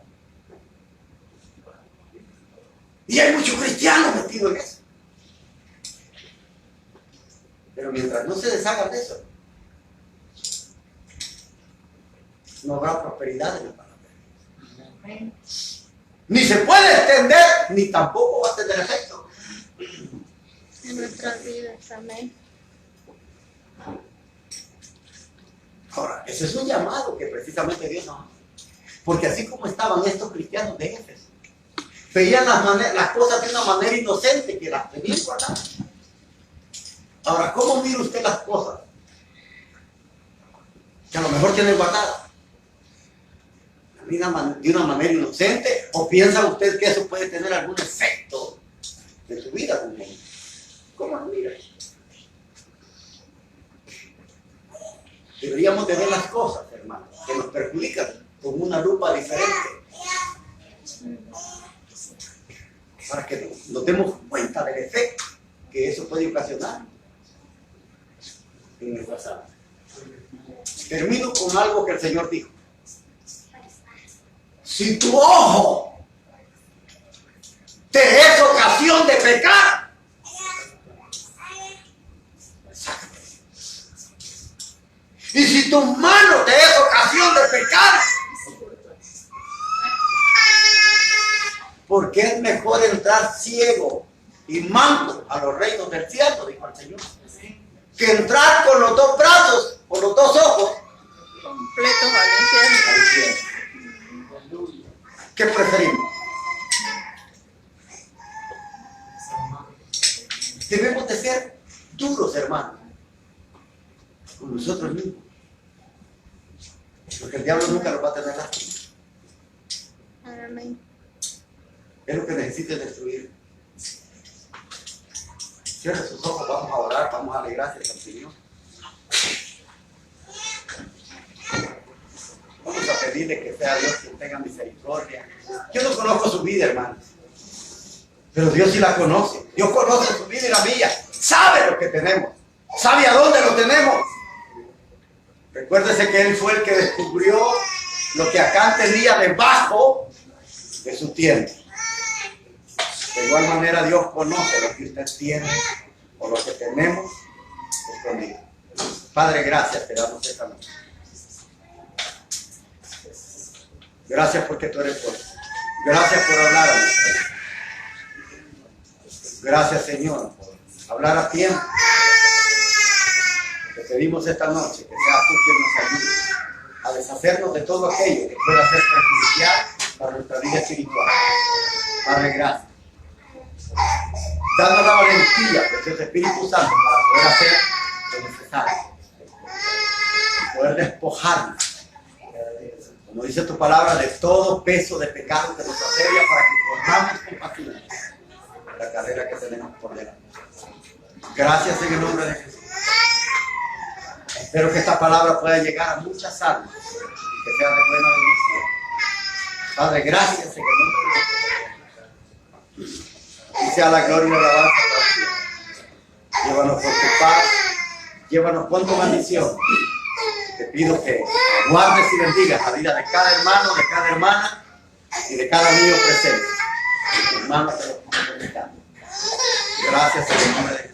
Y hay muchos cristianos metidos en eso. Pero mientras no se deshagan de eso, no habrá prosperidad en el palabra. Ni se puede extender, ni tampoco va a tener efecto
en nuestras vidas. Amén.
Ahora, ese es un llamado que precisamente Dios nos hace. Porque así como estaban estos cristianos de Éfeso, veían las cosas de una manera inocente, que las tenían guardadas. Ahora, ¿cómo mira usted las cosas que a lo mejor tiene guardadas? ¿De una manera inocente? ¿O piensa usted que eso puede tener algún efecto en su vida? ¿Cómo lo mira? Deberíamos de ver las cosas, hermano, que nos perjudican con una lupa diferente, para que nos demos cuenta del efecto que eso puede ocasionar en nuestra vida. Termino con algo que el Señor dijo. Si tu ojo te es ocasión de pecar, sácate. Y si tu mano te es ocasión de pecar, porque es mejor entrar ciego y manco a los reinos del cielo, dijo el Señor, que entrar con los dos brazos o los dos ojos
Completos al infierno.
¿Qué preferimos? Debemos de ser duros, hermanos, con nosotros mismos, porque el diablo nunca nos va a tener lástima.
Amén.
Es lo que necesita destruir. Cierra sus ojos, vamos a orar, vamos a darle gracias al Señor. Vamos a pedirle que sea Dios quien tenga misericordia. Yo no conozco su vida, hermano, pero Dios sí la conoce. Dios conoce su vida y la mía. Sabe lo que tenemos. Sabe a dónde lo tenemos. Recuérdese que Él fue el que descubrió lo que Acán tenía debajo de su tienda. De igual manera Dios conoce lo que usted tiene o lo que tenemos escondido. Padre, gracias te damos esta noche. Gracias porque tú eres bueno. Gracias por hablar a nosotros. Gracias, Señor, por hablar a tiempo. Te pedimos esta noche que seas tú quien nos ayude a deshacernos de todo aquello que pueda ser perjudicial para nuestra vida espiritual. Padre, gracias. Danos la valentía, Dios Espíritu Santo, para poder hacer lo necesario. Y poder despojarnos, como dice tu palabra, de todo peso de pecado que nos asedia, para que corramos con paciencia la carrera que tenemos por delante. Gracias en el nombre de Jesús. Espero que esta palabra pueda llegar a muchas almas y que sea de buena bendición. Padre, gracias en el nombre de Jesús. Y sea la gloria y la alabanza para ti. Llévanos por tu paz, llévanos con tu bendición. Te pido que guardes y bendigas la vida de cada hermano, de cada hermana y de cada niño presente. En tus manos te lo pongo. Gracias en el nombre de Jesús.